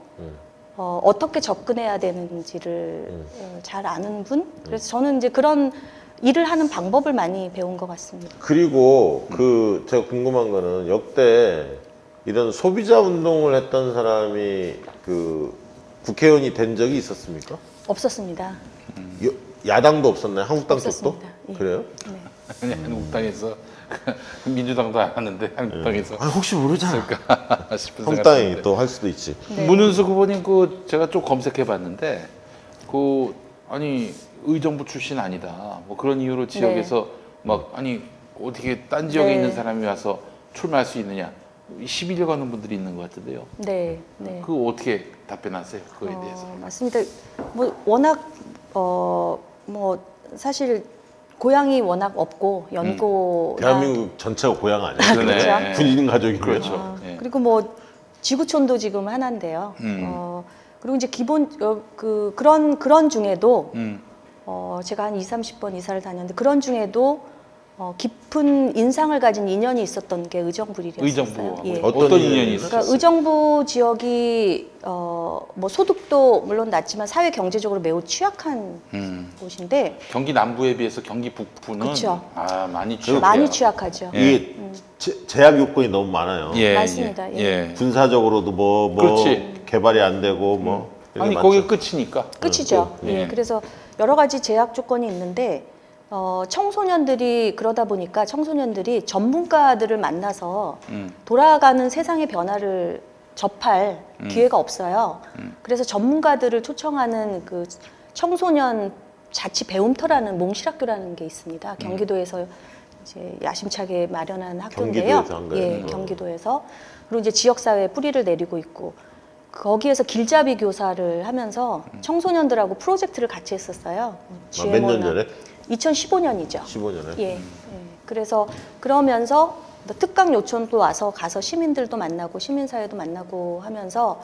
어떻게 접근해야 되는지를 잘 아는 분. 그래서 저는 이제 그런 일을 하는 방법을 많이 배운 것 같습니다. 그리고 제가 궁금한 거는 역대 이런 소비자 운동을 했던 사람이 국회의원이 된 적이 있었습니까? 없었습니다. 야당도 없었나요? 한국당 없었습니다. 쪽도? 예. 그래요? 네. 아니, 한국당에서 민주당도 안 하는데 한국당에서 혹시 모르잖아. 싶은 한국당이 생각이 또 할 수도 있지. 네. 문은수 후보님 제가 좀 검색해봤는데 아니 의정부 출신 아니다 뭐 그런 이유로 지역에서 막 아니 어떻게 딴 지역에 있는 사람이 와서 출마할 수 있느냐 시비를 거는 분들이 있는 것 같은데요. 네, 네. 그거 어떻게 답변하세요? 그거에 대해서? 맞습니다. 뭐 워낙 뭐 사실 고향이 워낙 없고 연고 대한민국 전체가 고향 아니에요? 그렇죠. 군인 가족이 그렇죠. 그리고 뭐 지구촌도 지금 하나인데요. 그리고 이제 기본 그런 중에도 제가 한 20-30번 이사를 다녔는데 그런 중에도 깊은 인상을 가진 인연이 있었던 게 의정부 일이었어요. 의정부 예. 어떤 인연이 있었어요? 그러니까 의정부 지역이 뭐 소득도 물론 낮지만 사회 경제적으로 매우 취약한 곳인데 경기 남부에 비해서 경기 북부는 그쵸. 많이 취약해요. 많이 취약하죠. 이게 제약 요건이 너무 많아요. 맞습니다. 예. 군사적으로도 뭐 그렇지. 개발이 안 되고 뭐 아니 거기 끝이니까. 끝이죠. 예. 그래서 여러 가지 제약 조건이 있는데 청소년들이 그러다 보니까 청소년들이 전문가들을 만나서 돌아가는 세상의 변화를 접할 기회가 없어요. 그래서 전문가들을 초청하는 그 청소년 자치 배움터라는 몽실학교라는 게 있습니다. 경기도에서 이제 야심차게 마련한 학교인데요. 경기도에서 한 거예요? 예, 경기도에서. 그리고 이제 지역사회에 뿌리를 내리고 있고 거기에서 길잡이 교사를 하면서 청소년들하고 프로젝트를 같이 했었어요. 몇 년 전에? 2015년이죠. 15년에? 예. 그래서 그러면서 특강 요청도 와서 가서 시민들도 만나고 시민사회도 만나고 하면서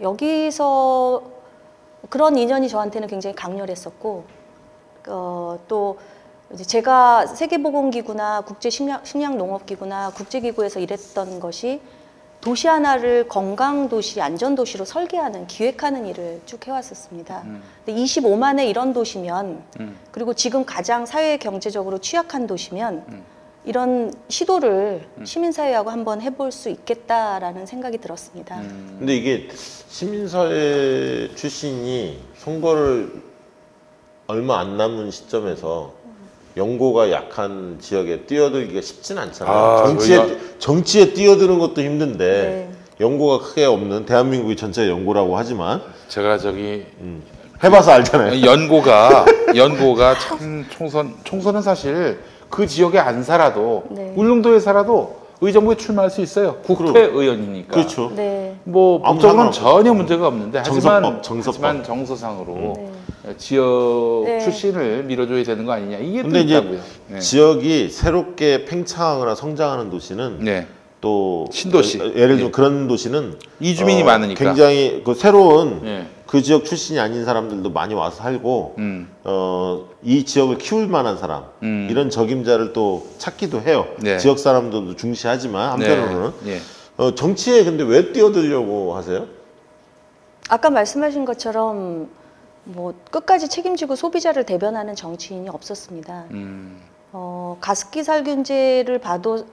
여기서 그런 인연이 저한테는 굉장히 강렬했었고 또 이제 제가 세계보건기구나 국제식량농업기구나 국제기구에서 일했던 것이 도시 하나를 건강도시, 안전도시로 설계하는, 기획하는 일을 쭉 해왔었습니다. 근데 25만의 이런 도시면, 그리고 지금 가장 사회 경제적으로 취약한 도시면 이런 시도를 시민사회하고 한번 해볼 수 있겠다라는 생각이 들었습니다. 근데 이게 시민사회 출신이 선거를 얼마 안 남은 시점에서 연고가 약한 지역에 뛰어들기가 쉽진 않잖아요. 정치에 뛰어드는 것도 힘든데 네. 연고가 크게 없는 대한민국이 전체 연고라고 하지만 제가 저기 해봐서 알잖아요. 연고가 참 총선은 사실 그 지역에 안 살아도 네. 울릉도에 살아도 의정부에 출마할 수 있어요. 국회의원이니까. 그렇죠. 네. 뭐 법적으로는 전혀 문제가 없는데 하지만 정서상으로 지역 네. 출신을 밀어줘야 되는 거 아니냐 이게 또 근데 있다고요. 네. 지역이 새롭게 팽창하거나 성장하는 도시는 네. 또 신도시 예를 들면 그런 도시는 이주민이 많으니까 굉장히 그 새로운 그 지역 출신이 아닌 사람들도 많이 와서 살고 이 지역을 키울 만한 사람 이런 적임자를 또 찾기도 해요. 네. 지역 사람들도 중시하지만 한편으로는 네. 정치에 근데 왜 뛰어들려고 하세요? 아까 말씀하신 것처럼 뭐 끝까지 책임지고 소비자를 대변하는 정치인이 없었습니다. 가습기 살균제를 봐도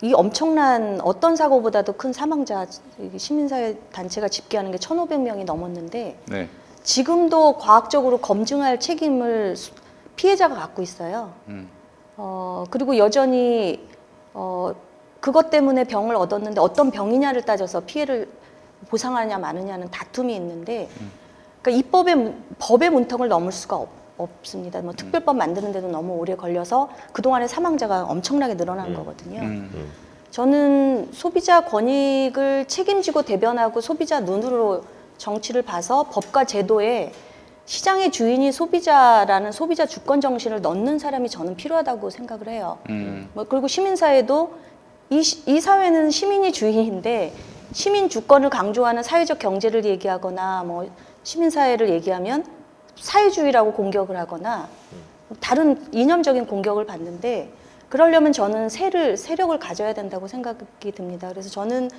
이 엄청난 어떤 사고보다도 큰 사망자 시민사회 단체가 집계하는 게 1,500명이 넘었는데 네. 지금도 과학적으로 검증할 책임을 피해자가 갖고 있어요. 그리고 여전히 그것 때문에 병을 얻었는데 어떤 병이냐를 따져서 피해를 보상하냐 마느냐는 다툼이 있는데 그러니까 이 법의 문턱을 넘을 수가 없습니다. 뭐 특별법 만드는데도 너무 오래 걸려서 그동안의 사망자가 엄청나게 늘어난 거거든요. 저는 소비자 권익을 책임지고 대변하고 소비자 눈으로 정치를 봐서 법과 제도에 시장의 주인이 소비자라는 소비자 주권 정신을 넣는 사람이 저는 필요하다고 생각을 해요. 뭐 그리고 시민사회도 이 사회는 시민이 주인인데 시민 주권을 강조하는 사회적 경제를 얘기하거나 뭐 시민사회를 얘기하면 사회주의라고 공격을 하거나 다른 이념적인 공격을 받는데 그러려면 저는 세력을 가져야 된다고 생각이 듭니다. 그래서 저는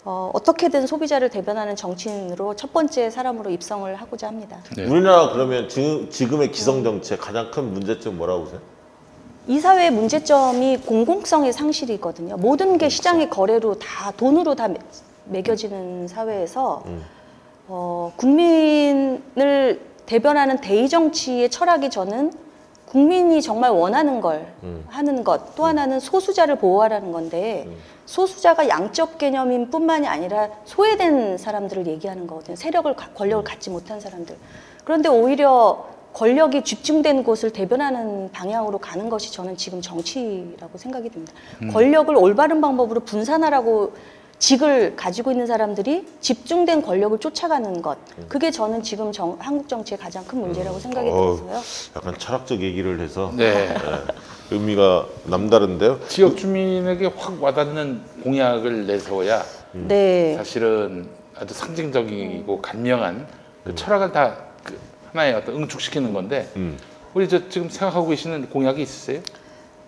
어떻게든 소비자를 대변하는 정치인으로 첫 번째 사람으로 입성을 하고자 합니다. 네. 우리나라 그러면 지금의 기성정치의 가장 큰 문제점 뭐라고 보세요? 이 사회의 문제점이 공공성의 상실이거든요. 모든 게 시장의 거래로 다 돈으로 다 매겨지는 사회에서 국민을 대변하는 대의 정치의 철학이 저는 국민이 정말 원하는 걸 하는 것, 또 하나는 소수자를 보호하라는 건데 소수자가 양적 개념인 뿐만이 아니라 소외된 사람들을 얘기하는 거거든요. 권력을 갖지 못한 사람들. 그런데 오히려 권력이 집중된 곳을 대변하는 방향으로 가는 것이 저는 지금 정치라고 생각이 듭니다. 권력을 올바른 방법으로 분산하라고 직을 가지고 있는 사람들이 집중된 권력을 쫓아가는 것. 그게 저는 지금 한국 정치의 가장 큰 문제라고 생각이 들어서요. 약간 철학적 얘기를 해서 네. 의미가 남다른데요. 지역 주민에게 확 와닿는 공약을 내세워야 네. 사실은 아주 상징적이고 간명한 그 철학을 다 하나의 어떤 응축시키는 건데 우리 지금 생각하고 계시는 공약이 있으세요?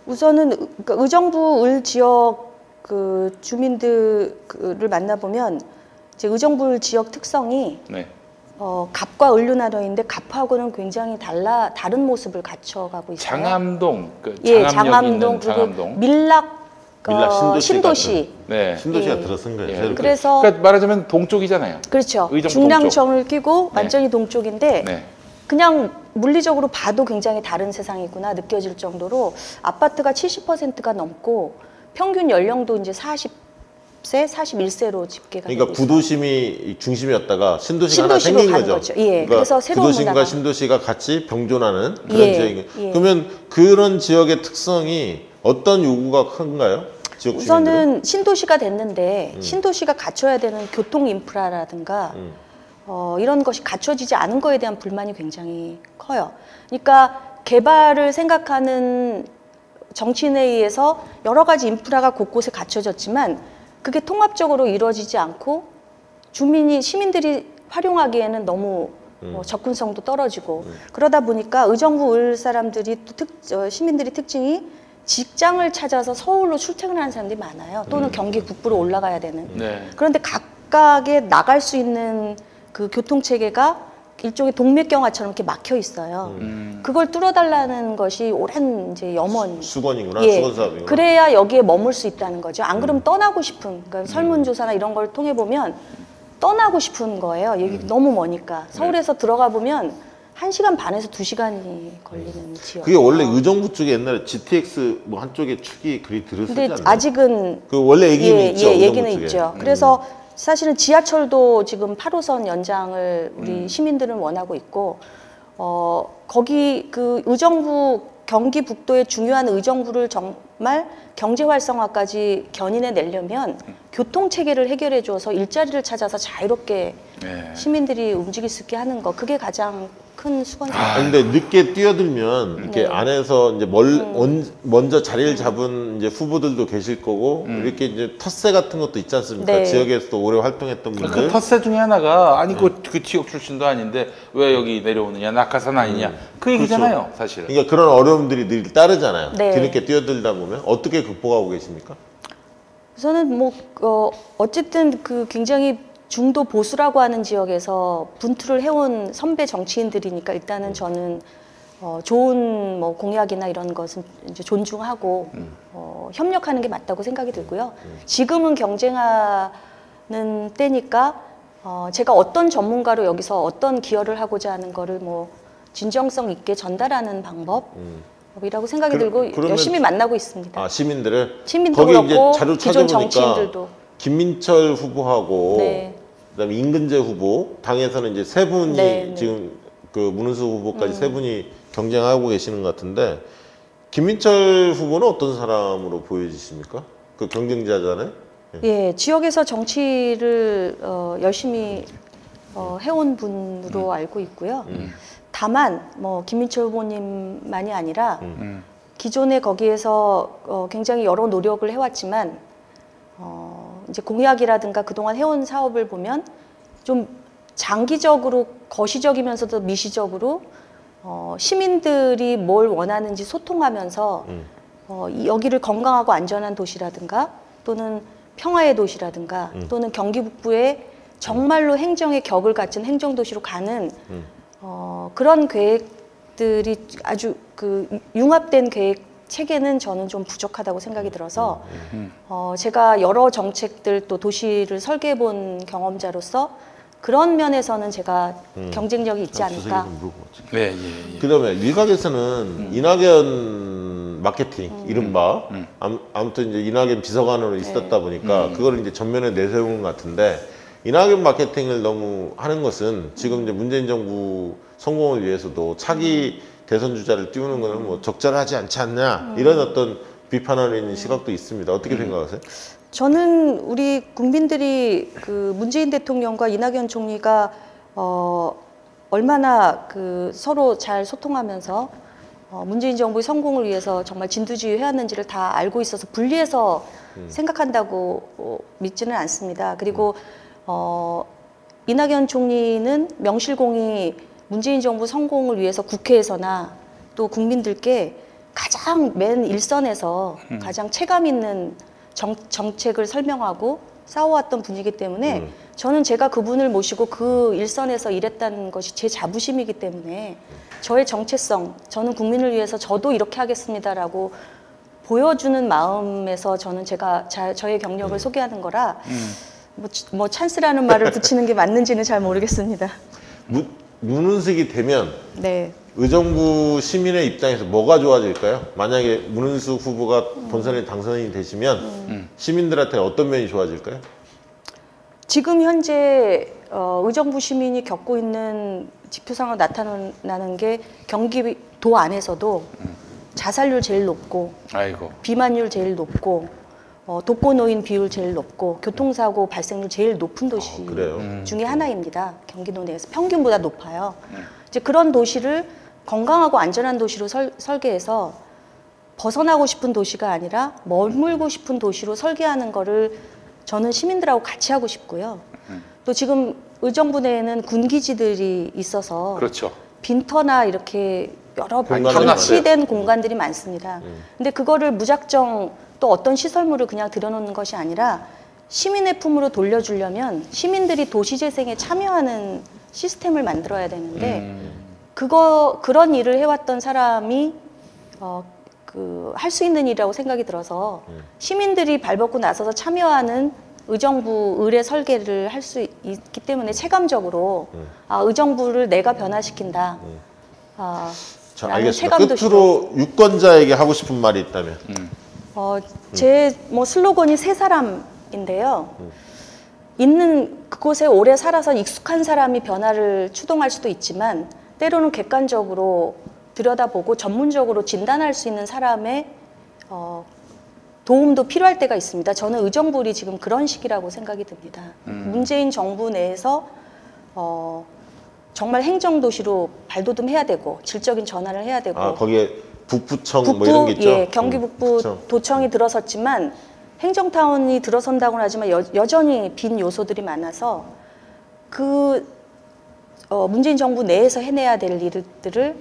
우선은 의정부 을 지역 그 주민들을 만나보면 이제 의정부 지역 특성이 네. 갑과 을로 나눠있는데 갑하고는 굉장히 다른 모습을 갖춰가고 있어요. 장암동, 장암동 그리고 밀락 신도시. 네. 신도시가 들어선 거예요. 네. 그래서 그러니까 말하자면 동쪽이잖아요. 그렇죠. 중랑청을 끼고 완전히 동쪽인데 네. 그냥 물리적으로 봐도 굉장히 다른 세상이구나 느껴질 정도로 아파트가 70%가 넘고 평균 연령도 이제 40세, 41세로 집계가 되고 그러니까 구도심이 중심이었다가 신도시가 하나 생긴 거죠. 예. 그러니까 그래서 새로운 구도심과 신도시가 같이 병존하는 그런 지역이. 그러면 그런 지역의 특성이 어떤 요구가 큰가요? 지역 우선은 주민들은? 신도시가 됐는데 신도시가 갖춰야 되는 교통 인프라라든가 이런 것이 갖춰지지 않은 거에 대한 불만이 굉장히 커요. 그러니까 개발을 생각하는 정치인에 의해서 여러 가지 인프라가 곳곳에 갖춰졌지만 그게 통합적으로 이루어지지 않고 시민들이 활용하기에는 너무 접근성도 떨어지고 그러다 보니까 의정부 을 사람들이 또 시민들이 특징이 직장을 찾아서 서울로 출퇴근하는 사람들이 많아요. 또는 경기 북부로 올라가야 되는. 네. 그런데 각각에 나갈 수 있는 그 교통 체계가 일종의 동맥경화처럼 이렇게 막혀 있어요. 그걸 뚫어달라는 것이 오랜 이제 염원. 수건이구나. 예. 수건 사업이구나. 그래야 여기에 머물 수 있다는 거죠. 안 그러면 떠나고 싶은. 그러니까 설문조사나 이런 걸 통해 보면 떠나고 싶은 거예요. 여기 너무 머니까. 서울에서 들어가 보면 1시간 반에서 2시간이 걸리는 지역. 그게 원래 의정부 쪽에 옛날에 GTX 뭐 한쪽에 축이 그리 들었었지 근데 않나요? 아직은 그 원래 얘기는 있죠. 의정부 얘기는 쪽에. 있죠. 그래서 사실은 지하철도 지금 8호선 연장을 우리 시민들은 원하고 있고 거기 그 의정부 경기 북도의 중요한 의정부를 정말 경제 활성화까지 견인해 내려면 교통 체계를 해결해 줘서 일자리를 찾아서 자유롭게 시민들이 움직일 수 있게 하는 거 그게 가장 큰 수건입니다. 근데 늦게 뛰어들면 이렇게 안에서 이제 먼저 자리를 잡은 이제 후보들도 계실 거고 이렇게 이제 텃세 같은 것도 있지 않습니까? 네. 지역에서도 오래 활동했던 분들. 그 텃세 중에 하나가 아니 그 지역 출신도 아닌데 왜 여기 내려오느냐 낙하산 아니냐 그 얘기잖아요, 사실은. 그러니까 그런 어려움들이 늘 따르잖아요. 네. 뒤늦게 뛰어들다 보면 어떻게 극복하고 계십니까? 저는 뭐 어쨌든 그 굉장히 중도 보수라고 하는 지역에서 분투를 해온 선배 정치인들이니까 일단은 저는 좋은 뭐 공약이나 이런 것은 이제 존중하고 협력하는 게 맞다고 생각이 들고요. 지금은 경쟁하는 때니까 제가 어떤 전문가로 여기서 어떤 기여를 하고자 하는 거를 뭐 진정성 있게 전달하는 방법이라고 생각이 들고 열심히 만나고 있습니다. 아, 시민들을? 시민도 거기 이제 그렇고 자료 기존 찾아보니까 정치인들도. 김민철 후보하고 네. 그다음에 임근재 후보 당에서는 이제 세 분이 네. 지금 그 문은수 후보까지 세 분이 경쟁하고 계시는 것 같은데 김민철 후보는 어떤 사람으로 보여지십니까? 그 경쟁자잖아요. 예, 지역에서 정치를 열심히 해온 분으로 알고 있고요. 다만 뭐 김민철 후보님만이 아니라 기존에 거기에서 굉장히 여러 노력을 해왔지만 이제 공약이라든가 그동안 해온 사업을 보면 좀 장기적으로 거시적이면서도 미시적으로 시민들이 뭘 원하는지 소통하면서 여기를 건강하고 안전한 도시라든가 또는 평화의 도시라든가 또는 경기 북부에 정말로 행정의 격을 갖춘 행정도시로 가는 그런 계획들이 아주 그 융합된 계획 체계는 저는 좀 부족하다고 생각이 들어서 제가 여러 정책들 또 도시를 설계해 본 경험자로서 그런 면에서는 제가 경쟁력이 있지 않을까. 네, 그다음에 일각에서는 이낙연 마케팅 이른바 아무튼 이제 이낙연 비서관으로 있었다 보니까 그걸 이제 전면에 내세우는 것 같은데 이낙연 마케팅을 너무 하는 것은 지금 이제 문재인 정부 성공을 위해서도 차기 대선 주자를 띄우는 것은 뭐 적절하지 않지 않냐 이런 어떤 비판하는 있는 시각도 있습니다. 어떻게 생각하세요? 저는 우리 국민들이 그 문재인 대통령과 이낙연 총리가 얼마나 그 서로 잘 소통하면서 문재인 정부의 성공을 위해서 정말 진두지휘 해왔는지를 다 알고 있어서 분리해서 생각한다고 믿지는 않습니다. 그리고 이낙연 총리는 명실공히 문재인 정부 성공을 위해서 국회에서나 또 국민들께 가장 맨 일선에서 가장 체감 있는 정책을 설명하고 싸워왔던 분이기 때문에 저는 제가 그분을 모시고 그 일선에서 일했다는 것이 제 자부심이기 때문에 저의 정체성, 저는 국민을 위해서 저도 이렇게 하겠습니다라고 보여주는 마음에서 저는 저의 경력을 소개하는 거라 뭐 찬스라는 말을 붙이는 게 맞는지는 잘 모르겠습니다. 문은숙이 되면 네. 의정부 시민의 입장에서 뭐가 좋아질까요? 만약에 문은숙 후보가 본선에 당선이 되시면 시민들한테 어떤 면이 좋아질까요? 지금 현재 의정부 시민이 겪고 있는 지표상으로 나타나는 게 경기도 안에서도 자살률 제일 높고 비만율 제일 높고 독거노인 비율 제일 높고 교통사고 발생률 제일 높은 도시 중에 하나입니다. 경기도 내에서 평균보다 높아요. 이제 그런 도시를 건강하고 안전한 도시로 설계해서 벗어나고 싶은 도시가 아니라 머물고 싶은 도시로 설계하는 거를 저는 시민들하고 같이 하고 싶고요. 또 지금 의정부 내에는 군기지들이 있어서 그렇죠. 빈터나 이렇게 여러 공간들이 방치된 공간들이 많습니다. 근데 그거를 무작정 또 어떤 시설물을 그냥 들여놓는 것이 아니라 시민의 품으로 돌려주려면 시민들이 도시재생에 참여하는 시스템을 만들어야 되는데 그런 일을 해왔던 사람이 할 수 있는 일이라고 생각이 들어서 시민들이 발벗고 나서서 참여하는 의정부 의뢰 설계를 할 수 있기 때문에 체감적으로 의정부를 내가 변화시킨다. 자, 알겠습니다. 끝으로 유권자에게 하고 싶은 말이 있다면? 제 슬로건이 세 사람인데요. 있는 그곳에 오래 살아서 익숙한 사람이 변화를 추동할 수도 있지만 때로는 객관적으로 들여다보고 전문적으로 진단할 수 있는 사람의 도움도 필요할 때가 있습니다. 저는 의정부이 지금 그런 시기라고 생각이 듭니다. 문재인 정부 내에서 정말 행정도시로 발돋움해야 되고 질적인 전환을 해야 되고 거기에 북부청 뭐 이런 게 있죠? 예, 경기 북부 도청이 들어섰지만 행정타운이 들어선다고는 하지만 여전히 빈 요소들이 많아서 문재인 정부 내에서 해내야 될 일들을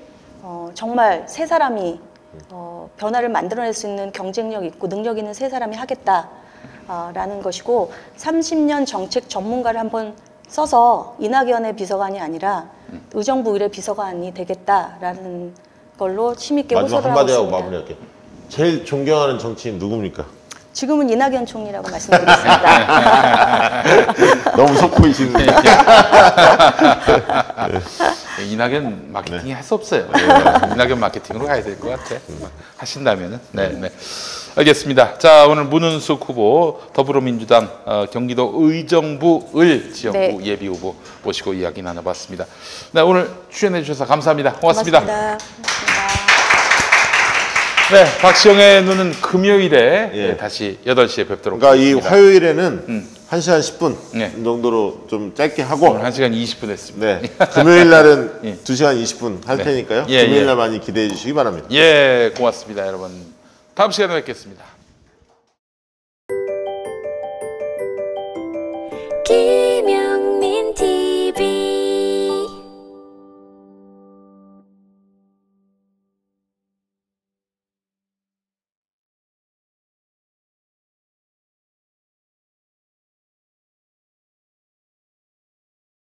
정말 세 사람이 변화를 만들어낼 수 있는 경쟁력 있고 능력 있는 세 사람이 하겠다라는 것이고 30년 정책 전문가를 한번 써서 이낙연의 비서관이 아니라 의정부 의뢰 비서관이 되겠다라는 걸로 힘있게 호소를 하고 있습니다. 마지막 한마디하고 마무리할게요. 제일 존경하는 정치인 누굽니까? 지금은 이낙연 총리라고 말씀드리겠습니다. 너무 속보이시는데. 이낙연 마케팅이 할 수 없어요. 이낙연 마케팅으로 가야 될 것 같아. 하신다면은. 네. 알겠습니다. 자, 오늘 문은숙 후보 더불어민주당 경기도 의정부 지역구 예비 후보 모시고 이야기 나눠봤습니다. 네, 오늘 출연해 주셔서 감사합니다. 고맙습니다. 고맙습니다. 네, 박시영의 눈은 금요일에 다시 8시에 뵙도록 그러니까 하겠습니다. 이 화요일에는 1시간 10분 정도로 좀 짧게 하고 오늘 1시간 20분 했습니다. 네. 금요일 날은 2시간 20분 할 테니까요. 금요일 날 많이 기대해 주시기 바랍니다. 예, 고맙습니다, 여러분. 다음 시간에 뵙겠습니다.